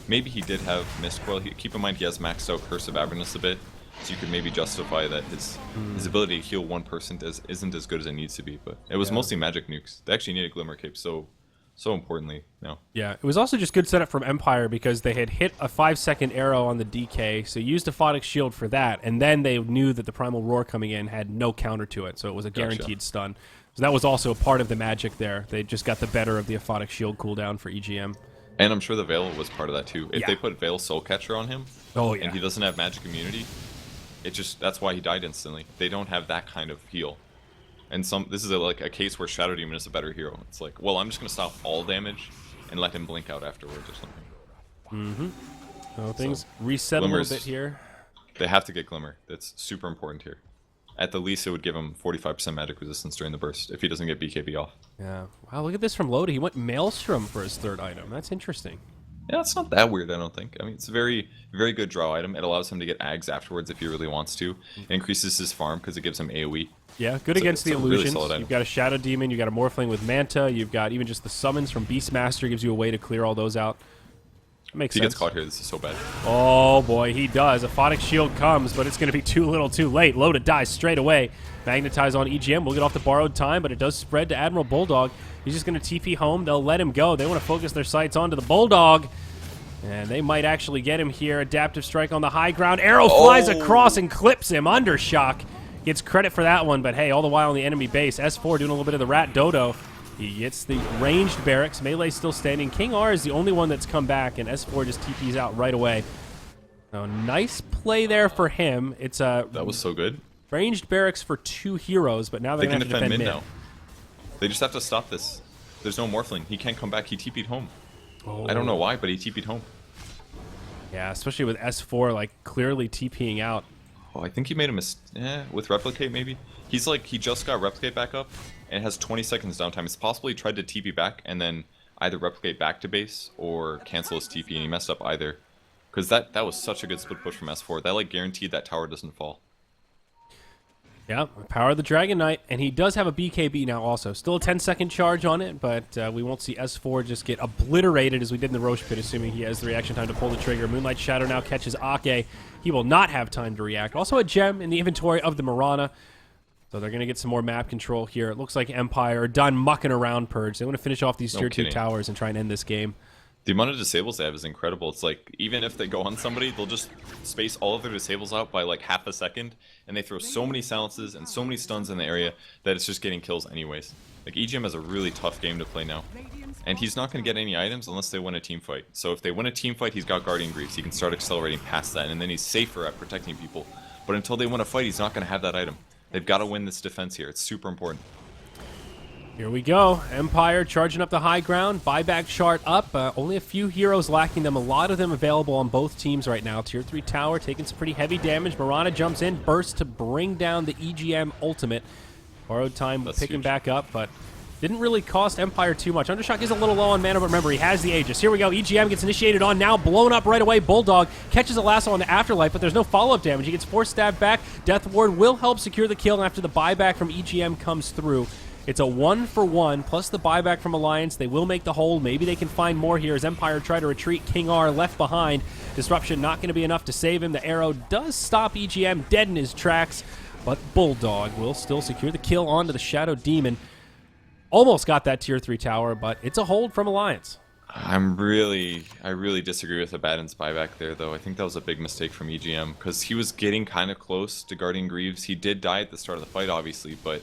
Maybe he did have Mist Coil. Keep in mind he has maxed out Curse of Avernus a bit, so you could maybe justify that his ability to heal one person isn't as good as it needs to be, but it was mostly magic nukes. They actually needed Glimmer Cape so importantly now. Yeah, it was also just good setup from Empire because they had hit a 5-second arrow on the DK, so used a Aphotic Shield for that, and then they knew that the Primal Roar coming in had no counter to it, so it was a guaranteed stun. So that was also part of the magic there. They just got the better of the Aphotic Shield cooldown for EGM. And I'm sure the Veil was part of that too. If Yeah. they put Veil Soul Catcher on him, and he doesn't have magic immunity, that's why he died instantly. They don't have that kind of heal. And this is like a case where Shadow Demon is a better hero. It's like, well, I'm just gonna stop all damage and let him blink out afterwards or something. So things reset a Glimmer's little bit here. They have to get Glimmer. That's super important here. At the least, it would give him 45% magic resistance during the burst if he doesn't get BKB off. Yeah. Wow, look at this from Loda. He went Maelstrom for his third item. That's interesting. Yeah, it's not that weird, I don't think. I mean, it's a very, very good draw item. It allows him to get Ags afterwards if he really wants to. It increases his farm because it gives him AoE. Yeah, good against the it's a really illusions. solid item. You've got a Shadow Demon, you've got a Morphling with Manta, you've got even just the summons from Beastmaster gives you a way to clear all those out. Makes If he sense. gets caught here, this is so bad. Oh boy, he does. A Phonic Shield comes, but it's going to be too little too late. Loda dies straight away. Magnetize on EGM. We'll get off the borrowed time, but it does spread to Admiral Bulldog. He's just going to TP home. They'll let him go. They want to focus their sights onto the Bulldog. And they might actually get him here. Adaptive Strike on the high ground. Arrow flies across and clips him. Undershock gets credit for that one, but hey, all the while on the enemy base. S4 doing a little bit of the Rat Dodo. He gets the ranged barracks. Melee still standing. King R is the only one that's come back, and S4 just TPs out right away. So nice play there for him. It's a That was so good. ranged barracks for 2 heroes, but now they're They going can to have to defend defend mid now. They just have to stop this. There's no Morphling. He can't come back. He TP'd home. Oh. I don't know why, but he TP'd home. Yeah, especially with S4 like clearly TPing out. Oh, I think he made a mistake. With Replicate, maybe? He's like, he just got Replicate back up, and it has 20 seconds downtime. It's possible he tried to TP back, and then either Replicate back to base, or cancel his TP, and he messed up either. Because that was such a good split push from S4. That, like, guaranteed that tower doesn't fall. Yeah, Power of the Dragon Knight, and he does have a BKB now also. Still a 10-second charge on it, but we won't see S4 just get obliterated as we did in the Roche Pit, assuming he has the reaction time to pull the trigger. Moonlight Shadow now catches Ake. He will not have time to react. Also a gem in the inventory of the Mirana. So they're going to get some more map control here. It looks like Empire are done mucking around Purge. They want to finish off these tier 2 towers and try and end this game. The amount of disables they have is incredible. It's like, even if they go on somebody, they'll just space all of their disables out by like half a second, and they throw so many silences and so many stuns in the area that it's just getting kills anyways. Like, EGM has a really tough game to play now. And he's not going to get any items unless they win a team fight. So if they win a team fight, he's got Guardian Greaves. He can start accelerating past that, and then he's safer at protecting people. But until they win a fight, he's not going to have that item. They've got to win this defense here. It's super important. Here we go. Empire charging up the high ground. Buyback chart up. Only a few heroes lacking them. A lot of them available on both teams right now. Tier 3 tower taking some pretty heavy damage. Mirana jumps in. Bursts to bring down the EGM ultimate. Borrowed time picking back up, but didn't really cost Empire too much. Undershock is a little low on mana, but remember, he has the Aegis. Here we go. EGM gets initiated on now. Blown up right away. Bulldog catches a lasso on the Afterlife, but there's no follow-up damage. He gets 4 stabbed back. Death Ward will help secure the kill after the buyback from EGM comes through. It's a 1-for-1, plus the buyback from Alliance. They will make the hold. Maybe they can find more here as Empire try to retreat. King R left behind. Disruption not going to be enough to save him. The arrow does stop EGM dead in his tracks, but Bulldog will still secure the kill onto the Shadow Demon. Almost got that tier 3 tower, but it's a hold from Alliance. I really disagree with Abaddon's buyback there, though. I think that was a big mistake from EGM, because he was getting kind of close to Guardian Greaves. He did die at the start of the fight, obviously, but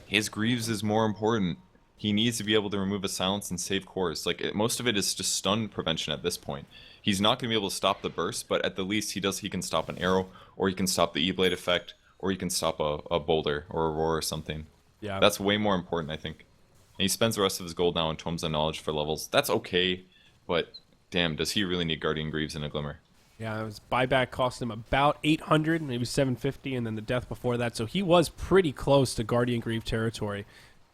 his Greaves is more important. He needs to be able to remove a silence and save cores. Like, most of it is just stun prevention at this point. He's not going to be able to stop the burst, but at the least he can stop an arrow, or he can stop the E-Blade effect, or he can stop a boulder or a roar or something. Yeah. That's way more important, I think. And he spends the rest of his gold now on Tomes of Knowledge for levels. That's okay, but damn, does he really need Guardian Greaves and a Glimmer? Yeah, his buyback cost him about 800, maybe 750, and then the death before that. So he was pretty close to Guardian Greave territory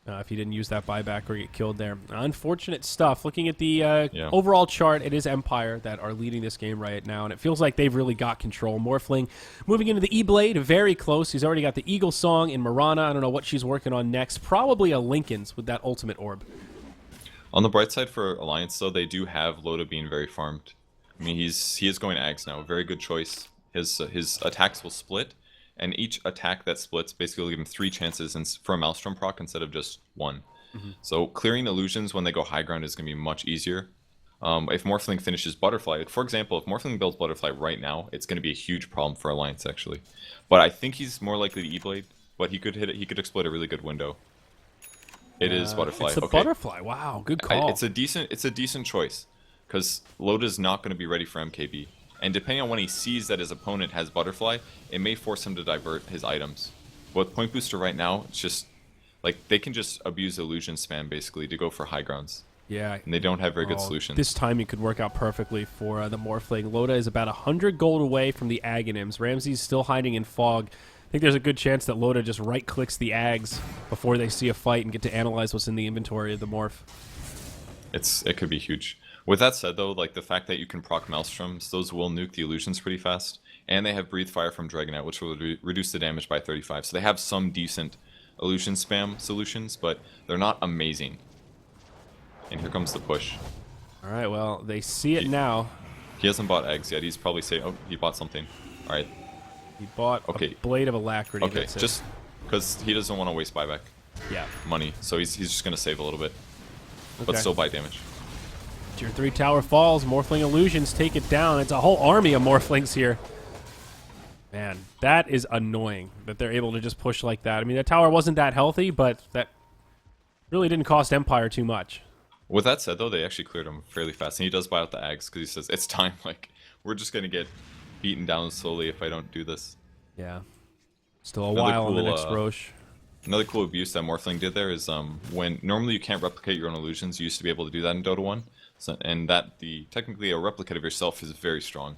if he didn't use that buyback or get killed there. Unfortunate stuff. Looking at the overall chart, it is Empire that are leading this game right now, and it feels like they've really got control. Morphling moving into the E-Blade, very close. He's already got the Eagle Song in Mirana. I don't know what she's working on next. Probably a Lincoln's with that ultimate orb. On the bright side for Alliance, though, they do have Loda being very farmed. I mean, he is going Ags now. Very good choice. His attacks will split, and each attack that splits basically will give him 3 chances for a Maelstrom proc instead of just 1. So clearing illusions when they go high ground is going to be much easier. If Morphling finishes Butterfly, for example, if Morphling builds Butterfly right now, it's going to be a huge problem for Alliance, actually. But I think he's more likely to E-Blade, but he could hit it. He could exploit a really good window. It is Butterfly. It's the Butterfly. Wow, good call. It's a decent choice, because Loda's not going to be ready for MKB. And depending on when he sees that his opponent has Butterfly, it may force him to divert his items. But with Point Booster right now, it's just, like, they can just abuse illusion spam, basically, to go for high grounds. Yeah. And they don't have very good solutions. This timing could work out perfectly for the Morphling. Loda is about 100 gold away from the Aghanims. Ramsey's still hiding in fog. I think there's a good chance that Loda just right-clicks the Ags before they see a fight and get to analyze what's in the inventory of the Morph. It could be huge. With that said, though, like the fact that you can proc Maelstroms, those will nuke the illusions pretty fast. And they have Breathe Fire from Dragonite, which will reduce the damage by 35. So they have some decent illusion spam solutions, but they're not amazing. And here comes the push. All right, well, they see it now. He hasn't bought eggs yet. He's probably saying, oh, he bought something. All right. He bought a Blade of Alacrity. Okay, just because he doesn't want to waste buyback money. So he's just going to save a little bit, but still buy damage. Tier 3 tower falls. Morphling illusions take it down. It's a whole army of Morphlings here. Man, that is annoying that they're able to just push like that. I mean, the tower wasn't that healthy, but that really didn't cost Empire too much. With that said, though, they actually cleared him fairly fast. And he does buy out the Ags because he says, it's time. Like, we're just going to get beaten down slowly if I don't do this. Yeah. Still a while on the next Roche. Another cool abuse that Morphling did there is when normally you can't replicate your own illusions, you used to be able to do that in Dota 1. So, and that technically a replicate of yourself is very strong.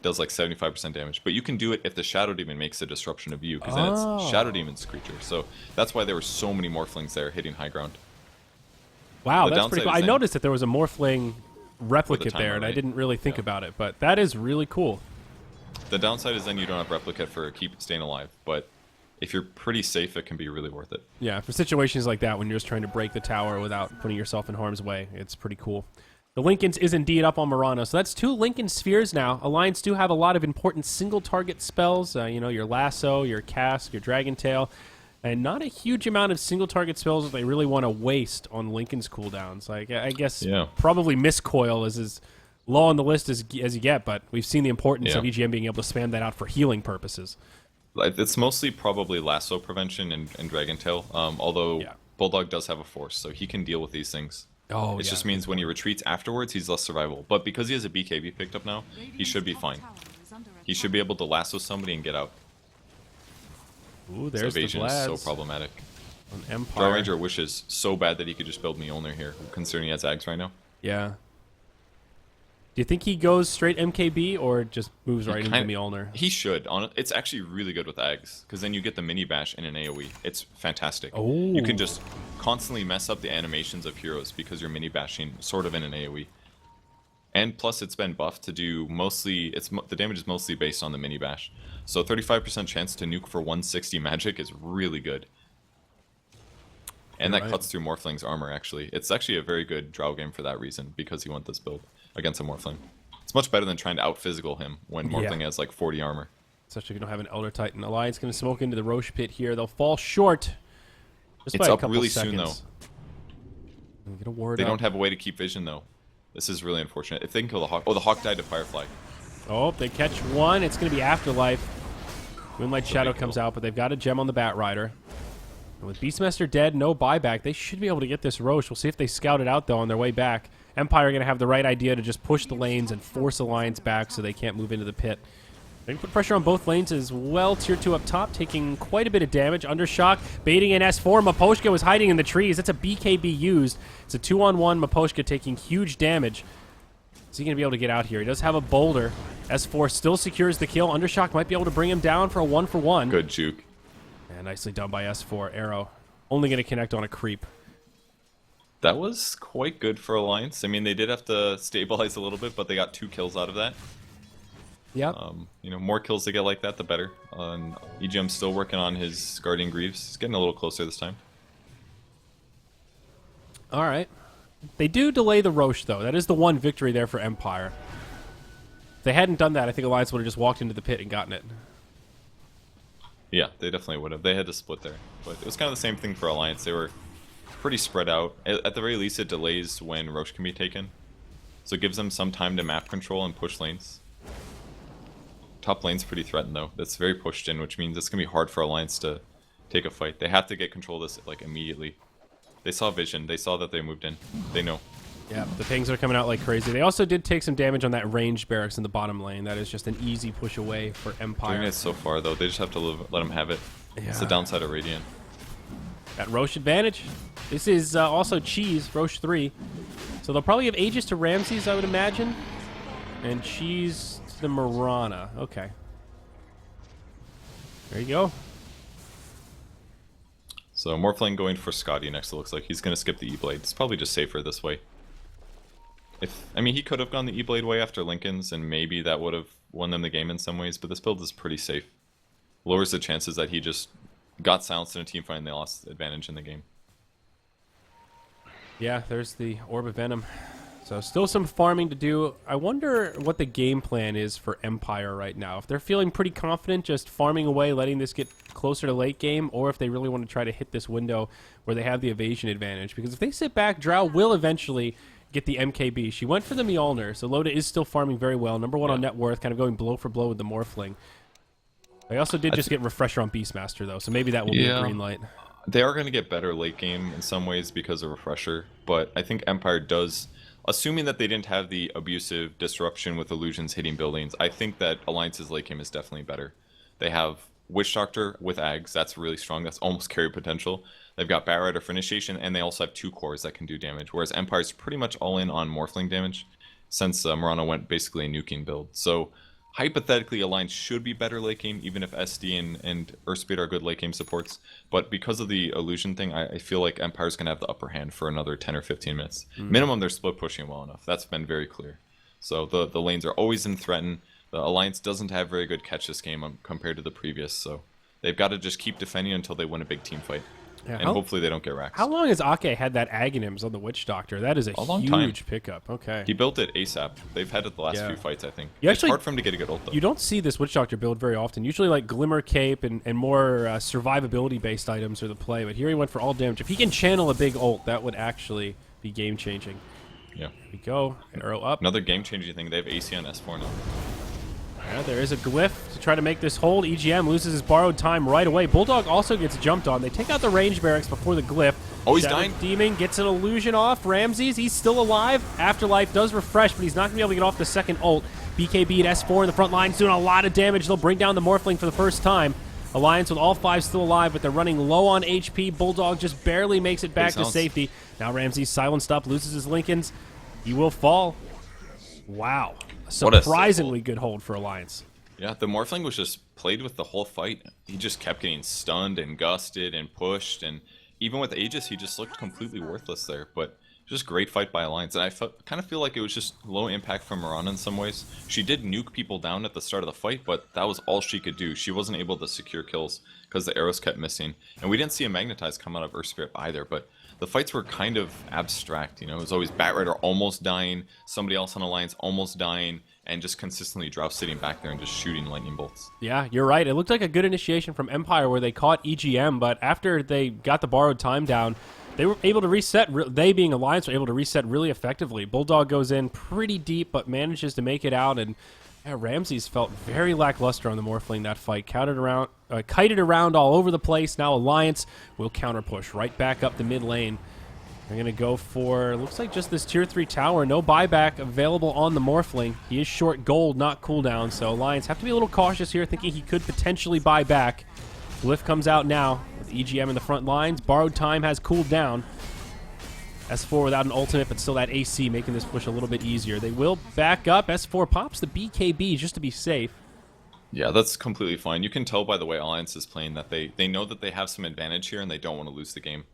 Does like 75% damage, but you can do it if the Shadow Demon makes a disruption of you, because then it's Shadow Demon's creature. So that's why there were so many Morphlings there hitting high ground. Wow, that's pretty cool. I noticed that there was a Morphling replicate there, and I didn't really think about it, but that is really cool. The downside is then you don't have replicate for keep staying alive, but if you're pretty safe, it can be really worth it. Yeah, for situations like that when you're just trying to break the tower without putting yourself in harm's way, it's pretty cool. The Lincoln's is indeed up on Murano, so that's 2 Lincoln Spheres now. Alliance do have a lot of important single-target spells, you know, your Lasso, your Cask, your Dragon Tail, and not a huge amount of single-target spells that they really want to waste on Lincoln's cooldowns. Like, I guess probably Miscoil is as low on the list as you get, but we've seen the importance of EGM being able to spam that out for healing purposes. It's mostly probably Lasso prevention and Dragon Tail, although Bulldog does have a Force, so he can deal with these things. It just means when he retreats afterwards, he's less survivable. But because he has a BKB picked up now, he should be fine. He should be able to lasso somebody and get out. Ooh, there's evasion the is so problematic. On Empire. Draw Ranger wishes so bad that he could just build Mjolnir here, considering he has Ags right now. Yeah. Do you think he goes straight MKB or just moves right into Mjolnir? He should. It's actually really good with Ags, because then you get the mini bash in an AoE. It's fantastic. You can just constantly mess up the animations of heroes because you're mini bashing sort of in an AoE. And plus it's been buffed to do mostly, the damage is mostly based on the mini bash. So 35% chance to nuke for 160 magic is really good. And that cuts through Morphling's armor, actually. It's actually a very good draw game for that reason, because you want this build against a Morphling. It's much better than trying to out-physical him when Morphling has like 40 armor. Especially if you don't have an Elder Titan. Alliance going to smoke into the Roche pit here. They'll fall short. Just It's by a up couple really seconds. soon, though. Get a word They up. don't have a way to keep vision, though. This is really unfortunate. If they can kill the Hawk... Oh, the Hawk died to Firefly. Oh, they catch one. It's going to be Afterlife. Moonlight Shadow comes out, but they've got a gem on the Bat Rider. And with Beastmaster dead, no buyback, they should be able to get this Roche. We'll see if they scout it out, though, on their way back. Empire are going to have the right idea to just push the lanes and force Alliance back so they can't move into the pit. They can put pressure on both lanes as well. Tier 2 up top, taking quite a bit of damage. Undershock, baiting in S4. Maposhka was hiding in the trees. That's a BKB used. It's a 2-on-1. Maposhka taking huge damage. Is he going to be able to get out here? He does have a boulder. S4 still secures the kill. Undershock might be able to bring him down for a 1-for-1. Good juke. And nicely done by S4. Arrow only going to connect on a creep. That was quite good for Alliance. I mean, they did have to stabilize a little bit, but they got 2 kills out of that. Yep. You know, more kills they get like that, the better. EGM's still working on his Guardian Greaves. He's getting a little closer this time. All right. They do delay the Roche, though. That is the one victory there for Empire. If they hadn't done that, I think Alliance would have just walked into the pit and gotten it. Yeah, they definitely would have. They had to split there. But it was kind of the same thing for Alliance. They were pretty spread out. At the very least, it delays when Roche can be taken. So it gives them some time to map control and push lanes. Top lane's pretty threatened, though. That's very pushed in, which means it's going to be hard for Alliance to take a fight. They have to get control of this, like, immediately. They saw vision. They saw that they moved in. They know. Yeah, the pings are coming out like crazy. They also did take some damage on that ranged barracks in the bottom lane. That is just an easy push away for Empire. Doing it so far, though. They just have to let them have it. Yeah. It's the downside of Radiant. That Roche advantage. This is also Cheese, Roche 3. So they'll probably give Aegis to Ramses, I would imagine. And Cheese to the Mirana. Okay. There you go. So Morphling going for Scotty next, it looks like. He's going to skip the E-Blade. It's probably just safer this way. I mean, he could have gone the E-Blade way after Lincoln's, and maybe that would have won them the game in some ways, but this build is pretty safe. Lowers the chances that he just got silenced in a team fight and they lost advantage in the game. Yeah, there's the Orb of Venom. So still some farming to do. I wonder what the game plan is for Empire right now. If they're feeling pretty confident just farming away, letting this get closer to late game, or if they really want to try to hit this window where they have the evasion advantage. Because if they sit back, Drow will eventually get the MKB. She went for the Mjolnir, so Loda is still farming very well. Number one on net worth, kind of going blow for blow with the Morphling. They also did just get Refresher on Beastmaster, though, so maybe that will be a green light. They are going to get better late game in some ways because of Refresher, but I think Empire does, assuming that they didn't have the abusive disruption with illusions hitting buildings, I think that Alliance's late game is definitely better. They have Witch Doctor with Ags, that's really strong, that's almost carry potential. They've got Bat Rider for initiation, and they also have 2 cores that can do damage, whereas Empire's pretty much all in on Morphling damage, since Murano went basically a nuking build. So hypothetically, Alliance should be better late game, even if SD and Earthspeed are good late game supports. But because of the illusion thing, I feel like Empire's going to have the upper hand for another 10 or 15 minutes. Minimum, they're split pushing well enough. That's been very clear. So the lanes are always in threaten. The Alliance doesn't have very good catch this game compared to the previous, so they've got to just keep defending until they win a big team fight. Yeah, and hopefully they don't get racked. How long has Ake had that Aghanims on the Witch Doctor? That is a long huge time. Pickup. Okay. He built it ASAP. They've had it the last few fights, I think. It's hard for him to get a good ult, though. You don't see this Witch Doctor build very often. Usually like Glimmer Cape and more survivability-based items are the play, but here he went for all damage. If he can channel a big ult, that would actually be game-changing. Yeah. Here we go. Arrow up. Another game-changing thing. They have AC on S4 now. Yeah, there is a glyph to try to make this hold. EGM loses his borrowed time right away. Bulldog also gets jumped on. They take out the range barracks before the glyph. Oh, he's Shadow dying. Demon gets an illusion off. Ramses, he's still alive. Afterlife does refresh, but he's not going to be able to get off the second ult. BKB and S4 in the front lines doing a lot of damage. They'll bring down the Morphling for the first time. Alliance with all 5 still alive, but they're running low on HP. Bulldog just barely makes it back to safety. Now Ramses silenced up, loses his Lincolns. He will fall. Wow. Surprisingly good hold for Alliance. Yeah, the Morphling was just played with the whole fight. He just kept getting stunned and gusted and pushed, and even with Aegis, he just looked completely worthless there. But just great fight by Alliance, and I kind of feel like it was just low impact from Mirana in some ways. She did nuke people down at the start of the fight, but that was all she could do. She wasn't able to secure kills because the arrows kept missing, and we didn't see a Magnetize come out of Earth Spirit either, but the fights were kind of abstract, you know. It was always Bat Rider almost dying, somebody else on Alliance almost dying, and just consistently Drow sitting back there and just shooting lightning bolts. Yeah, you're right. It looked like a good initiation from Empire where they caught EGM, but after they got the borrowed time down, they were able to reset. They, being Alliance, were able to reset really effectively. Bulldog goes in pretty deep, but manages to make it out, and Ramses felt very lackluster on the Morphling that fight. Kited around all over the place. Now Alliance will counter push right back up the mid lane. They're going to go for, looks like just this tier 3 tower. No buyback available on the Morphling. He is short gold, not cooldown, so Alliance have to be a little cautious here, thinking he could potentially buy back. Glyph comes out now with EGM in the front lines. Borrowed time has cooled down. S4 without an ultimate, but still that AC making this push a little bit easier. They will back up. S4 pops the BKB just to be safe. Yeah, that's completely fine. You can tell by the way Alliance is playing that they know that they have some advantage here and they don't want to lose the game.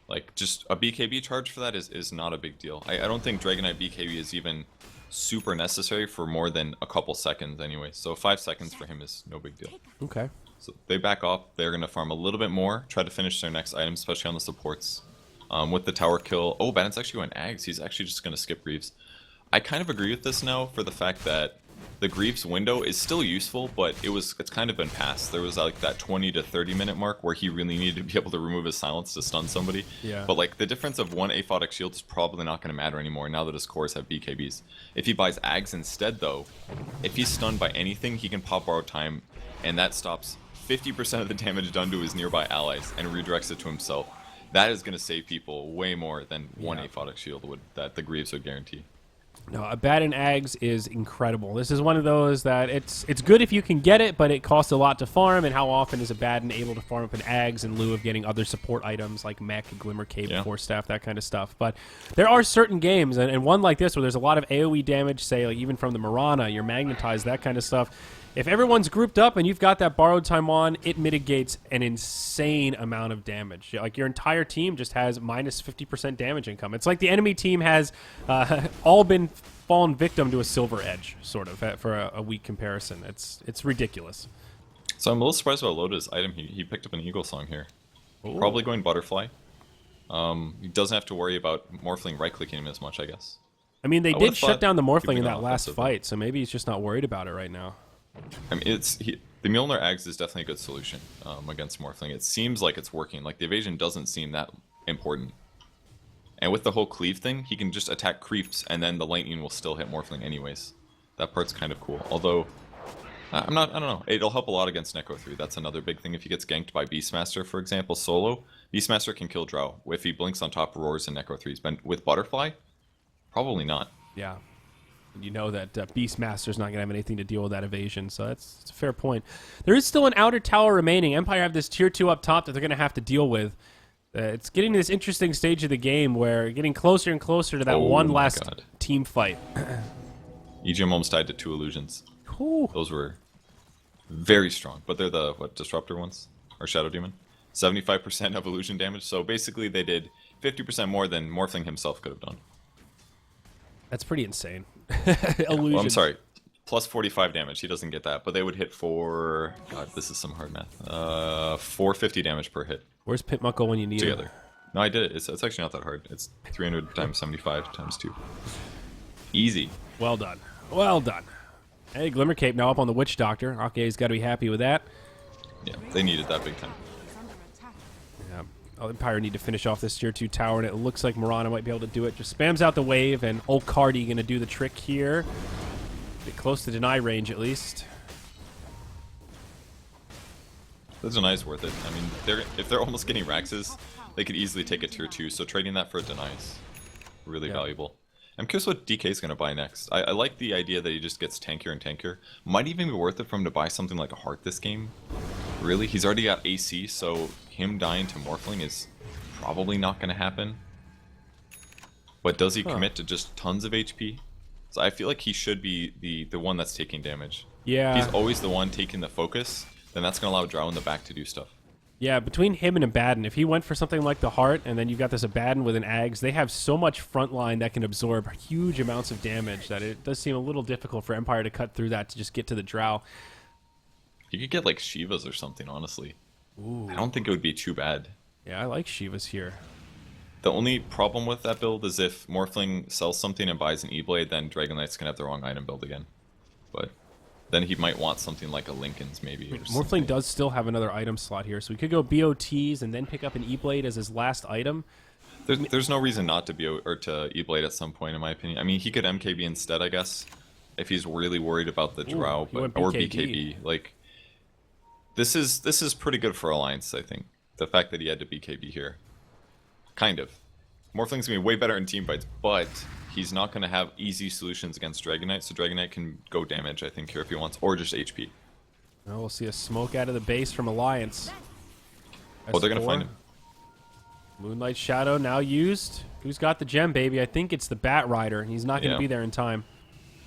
Like, just a BKB charge for that is not a big deal. I don't think Dragon Knight BKB is even super necessary for more than a couple seconds anyway. So 5 seconds for him is no big deal. Okay. So they back off. They're going to farm a little bit more, try to finish their next item, especially on the supports. With the tower kill. Oh, Bandit's actually going Ags. He's actually just going to skip Greaves. I kind of agree with this now for the fact that the Greaves window is still useful, but it's kind of been passed. There was like that 20 to 30 minute mark where he really needed to be able to remove his silence to stun somebody. Yeah. But like the difference of one aphotic shield is probably not going to matter anymore now that his cores have BKBs. If he buys Ags instead though, if he's stunned by anything, he can pop borrowed time, and that stops 50% of the damage done to his nearby allies and redirects it to himself. That is going to save people way more than one aphotic shield would, that the Greaves would guarantee. No, a Abaddon Ags is incredible. This is one of those that it's good if you can get it, but it costs a lot to farm, and how often is Abaddon able to farm up an Ags in lieu of getting other support items like Mech, Glimmer Cape, Force Staff, that kind of stuff. But there are certain games, and one like this where there's a lot of AoE damage, say like even from the Mirana, you're magnetized, that kind of stuff. If everyone's grouped up and you've got that borrowed time on, it mitigates an insane amount of damage. Like your entire team just has minus 50% damage income. It's like the enemy team has all been fallen victim to a Silver Edge, sort of, for a weak comparison. It's ridiculous. So I'm a little surprised about Loda's item. He picked up an Eagle Song here. Ooh. Probably going Butterfly. He doesn't have to worry about Morphling right-clicking him as much, I guess. I mean, they did shut down the Morphling in that last offensive. fight, so maybe he's just not worried about it right now. I mean, the Mjolnir Ags is definitely a good solution against Morphling. It seems like it's working. Like, the evasion doesn't seem that important. And with the whole cleave thing, he can just attack creeps, and then the lightning will still hit Morphling anyways. That part's kind of cool. Although, I don't know. It'll help a lot against Necro 3. That's another big thing. If he gets ganked by Beastmaster, for example, solo, Beastmaster can kill Drow. If he blinks on top, roars, and Necro 3's. But with Butterfly, probably not. Yeah. You know that Beastmaster's not going to have anything to deal with that evasion, so that's a fair point. There is still an outer tower remaining. Empire have this tier 2 up top that they're going to have to deal with. It's getting to this interesting stage of the game where getting closer and closer to that one last team fight. EGM almost died to 2 illusions. Ooh. Those were very strong, but they're the, Disruptor ones? Or Shadow Demon? 75% of illusion damage, so basically they did 50% more than Morphling himself could have done. That's pretty insane. Illusion. Well, I'm sorry. Plus 45 damage. He doesn't get that, but they would hit for... God, this is some hard math. 450 damage per hit. Where's Pitmuckle when you need together? No, I did it. It's actually not that hard. It's 300 times 75 times 2. Easy. Well done. Well done. Hey, Glimmer Cape now up on the Witch Doctor. Ake's got to be happy with that. Yeah, they needed that big time. Yeah. Empire need to finish off this tier 2 tower, and it looks like Mirana might be able to do it. Just spams out the wave, and old Cardi going to do the trick here. Get close to deny range, at least. The deny's worth it. I mean, if they're almost getting Raxes, they could easily take a tier 2, so trading that for a deny is really valuable. I'm curious what DK's going to buy next. I like the idea that he just gets tankier and tankier. Might even be worth it for him to buy something like a Heart this game. Really? He's already got AC, so him dying to Morphling is probably not going to happen. But does he commit to just tons of HP? So I feel like he should be the one that's taking damage. Yeah. If he's always the one taking the focus, then that's going to allow Drow in the back to do stuff. Yeah, between him and Abaddon, if he went for something like the Heart, and then you've got this Abaddon with an Ags, they have so much front line that can absorb huge amounts of damage that it does seem a little difficult for Empire to cut through that to just get to the Drow. You could get like Shivas or something, honestly. Ooh. I don't think it would be too bad. Yeah, I like Shivas here. The only problem with that build is if Morphling sells something and buys an E-Blade, then Dragon Knight's going to have the wrong item build again. But then he might want something like a Lincoln's maybe. Or Morphling does still have another item slot here, so we could go BOTs and then pick up an E-Blade as his last item. There's no reason not to E-Blade at some point, in my opinion. I mean, he could MKB instead, I guess, if he's really worried about the Drow, or BKB. Like, this is pretty good for Alliance, I think. The fact that he had to BKB here. Kind of. Morphling's going to be way better in team fights, but he's not going to have easy solutions against Dragon Knight, so Dragon Knight can go damage, I think, here if he wants, or just HP. Well, we'll see a smoke out of the base from Alliance. Oh, they're going to find him. Moonlight Shadow now used. Who's got the gem, baby? I think it's the Bat Rider. He's not going to be there in time.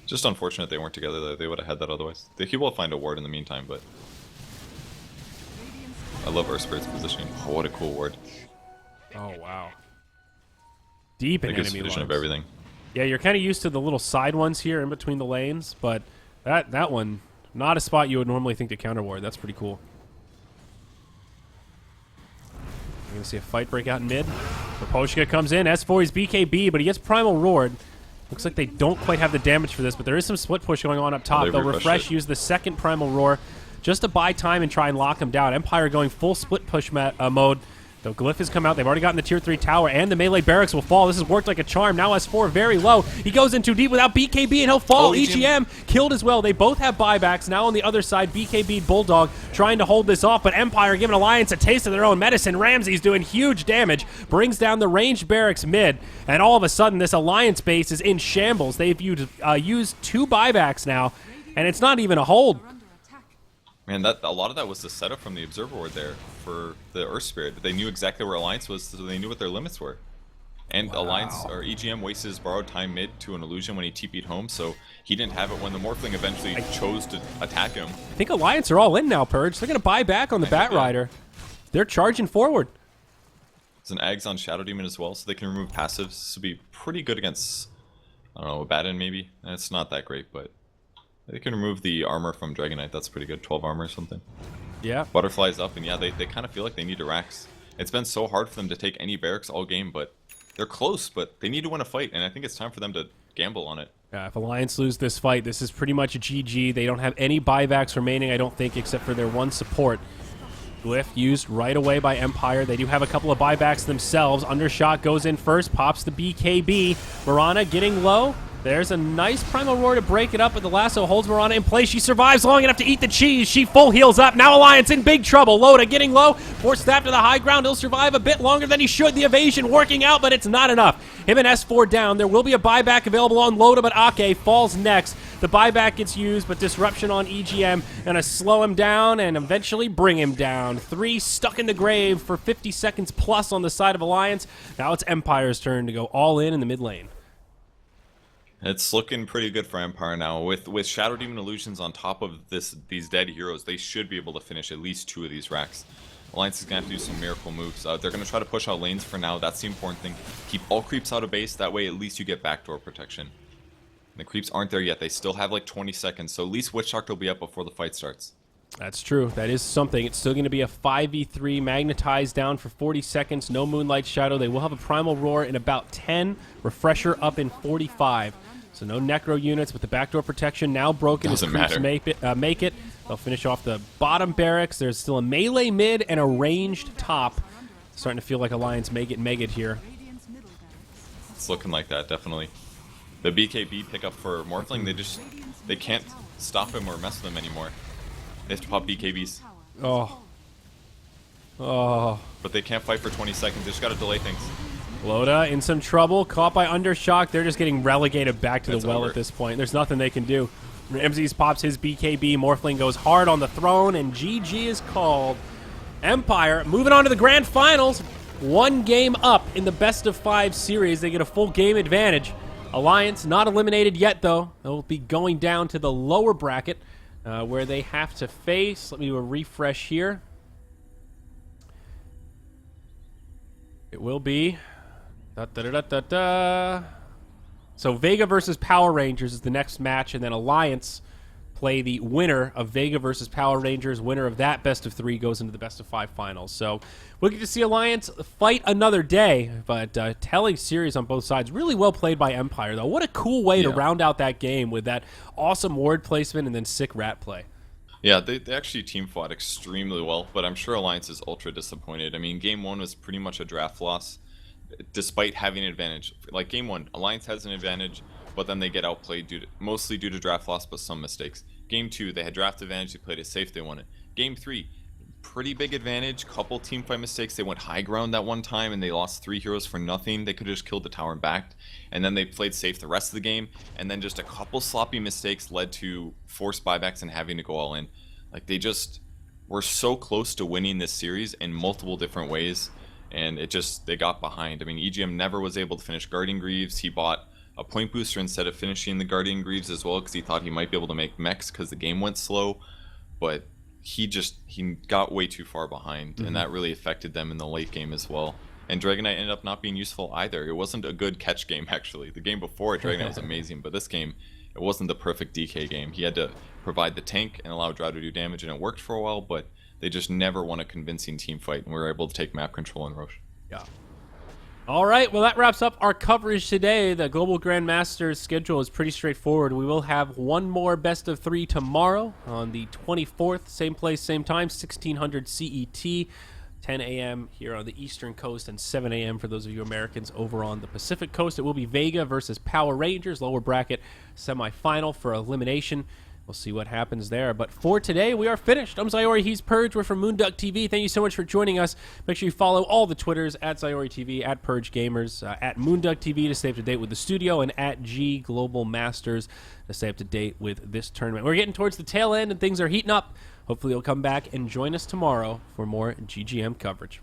Just unfortunate they weren't together, though. They would have had that otherwise. He will find a ward in the meantime, but... I love our Spirit's positioning. Oh, what a cool ward. Oh, wow. Deep in enemy vision lines. of everything. Yeah, you're kind of used to the little side ones here in between the lanes, but that one, not a spot you would normally think to counter ward. That's pretty cool. You're going to see a fight break out in mid. Proposhka comes in. S4 is BKB, but he gets Primal Roared. Looks like they don't quite have the damage for this, but there is some split push going on up top. They'll refresh, use the second Primal Roar just to buy time and try and lock him down. Empire going full split push mode. The Glyph has come out. They've already gotten the tier 3 tower, and the melee barracks will fall. This has worked like a charm. Now S4 very low. He goes in too deep without BKB, and he'll fall. EGM killed as well. They both have buybacks. Now on the other side, BKB Bulldog trying to hold this off, but Empire giving Alliance a taste of their own medicine. Ramsey's doing huge damage, brings down the ranged barracks mid, and all of a sudden this Alliance base is in shambles. They've used 2 buybacks now, and it's not even a hold. Man, a lot of that was the setup from the Observer Ward there for the Earth Spirit. They knew exactly where Alliance was, so they knew what their limits were. And Alliance, or EGM, wastes his borrowed time mid to an illusion when he TP'd home, so he didn't have it when the Morphling eventually chose to attack him. I think Alliance are all in now, Purge. They're going to buy back on the Bat Rider. They're charging forward. There's an Ags on Shadow Demon as well, so they can remove passives. This would be pretty good against, I don't know, Abaddon maybe? It's not that great, but they can remove the armor from Dragon Knight. That's pretty good. 12 armor or something. Yeah. Butterflies up, and yeah, they kind of feel like they need a Rax. It's been so hard for them to take any barracks all game, but they're close, but they need to win a fight, and I think it's time for them to gamble on it. If Alliance lose this fight, this is pretty much a GG. They don't have any buybacks remaining, I don't think, except for their one support. Glyph used right away by Empire. They do have a couple of buybacks themselves. Undershot goes in first, pops the BKB. Mirana getting low. There's a nice Primal Roar to break it up, but the lasso holds Mirana in place. She survives long enough to eat the cheese. She full heals up. Now Alliance in big trouble. Loda getting low. Forced Staff to the high ground. He'll survive a bit longer than he should. The evasion working out, but it's not enough. Him and S4 down. There will be a buyback available on Loda, but Ake falls next. The buyback gets used, but disruption on EGM. Gonna slow him down and eventually bring him down. 3 stuck in the grave for 50 seconds plus on the side of Alliance. Now it's Empire's turn to go all in the mid lane. It's looking pretty good for Empire now. With Shadow Demon Illusions on top of these dead heroes, they should be able to finish at least 2 of these racks. Alliance is going to have to do some miracle moves. They're going to try to push out lanes for now. That's the important thing. Keep all creeps out of base. That way, at least you get backdoor protection. And the creeps aren't there yet. They still have like 20 seconds, so at least Witch Doctor will be up before the fight starts. That's true. That is something. It's still going to be a 5v3, magnetized down for 40 seconds. No Moonlight Shadow. They will have a Primal Roar in about 10. Refresher up in 45. So no Necro units with the backdoor protection now broken. Doesn't matter. Make it. They'll finish off the bottom barracks. There's still a melee mid and a ranged top. Starting to feel like Alliance make it here. It's looking like that, definitely. The BKB pickup for Morphling, they can't stop him or mess with him anymore. They have to pop BKBs. Oh. But they can't fight for 20 seconds. They just gotta delay things. Loda in some trouble, caught by Undershock. They're just getting relegated back to the well at this point. There's nothing they can do. Ramses pops his BKB. Morphling goes hard on the throne, and GG is called. Empire moving on to the grand finals. 1 game up in the best of 5 series. They get a full game advantage. Alliance not eliminated yet, though. They'll be going down to the lower bracket where they have to face. Let me do a refresh here. It will be... So Vega versus Power Rangers is the next match, and then Alliance play the winner of Vega versus Power Rangers. Winner of that best of 3 goes into the best of 5 finals. So we'll get to see Alliance fight another day, but telling series on both sides. Really well played by Empire, though. What a cool way to round out that game with that awesome ward placement and then sick rat play. Yeah, they actually team fought extremely well, but I'm sure Alliance is ultra disappointed. I mean, game 1 was pretty much a draft loss, despite having an advantage. Like game 1, Alliance has an advantage, but then they get outplayed mostly due to draft loss, but some mistakes. Game 2, they had draft advantage, they played it safe, they won it. Game 3, pretty big advantage, couple team fight mistakes. They went high ground that one time and they lost 3 heroes for nothing. They could have just killed the tower and backed. And then they played safe the rest of the game, and then just a couple sloppy mistakes led to forced buybacks and having to go all in. Like, they just were so close to winning this series in multiple different ways, and they got behind. I mean, EGM never was able to finish Guardian Greaves. He bought a point booster instead of finishing the Guardian Greaves as well, because he thought he might be able to make mechs because the game went slow, but he got way too far behind, and that really affected them in the late game as well. And Dragon Knight ended up not being useful either. It wasn't a good catch game, actually. The game before, Dragon Knight was amazing, but this game, it wasn't the perfect DK game. He had to provide the tank and allow Drow to do damage, and it worked for a while, but they just never won a convincing team fight, and we were able to take map control in Roche. Yeah. All right, well, that wraps up our coverage today. The Global Grandmasters schedule is pretty straightforward. We will have one more best of 3 tomorrow on the 24th. Same place, same time, 1600 CET. 10 a.m. here on the Eastern Coast, and 7 a.m. for those of you Americans over on the Pacific Coast. It will be Vega versus Power Rangers, lower bracket semifinal for elimination. We'll see what happens there. But for today, we are finished. I'm Zayori, he's Purge. We're from moonducktv. Thank you so much for joining us. Make sure you follow all the Twitters, at ZayoriTV, at Purge Gamers, at moonducktv to stay up to date with the studio, and at G Global Masters to stay up to date with this tournament. We're getting towards the tail end and things are heating up. Hopefully you'll come back and join us tomorrow for more GGM coverage.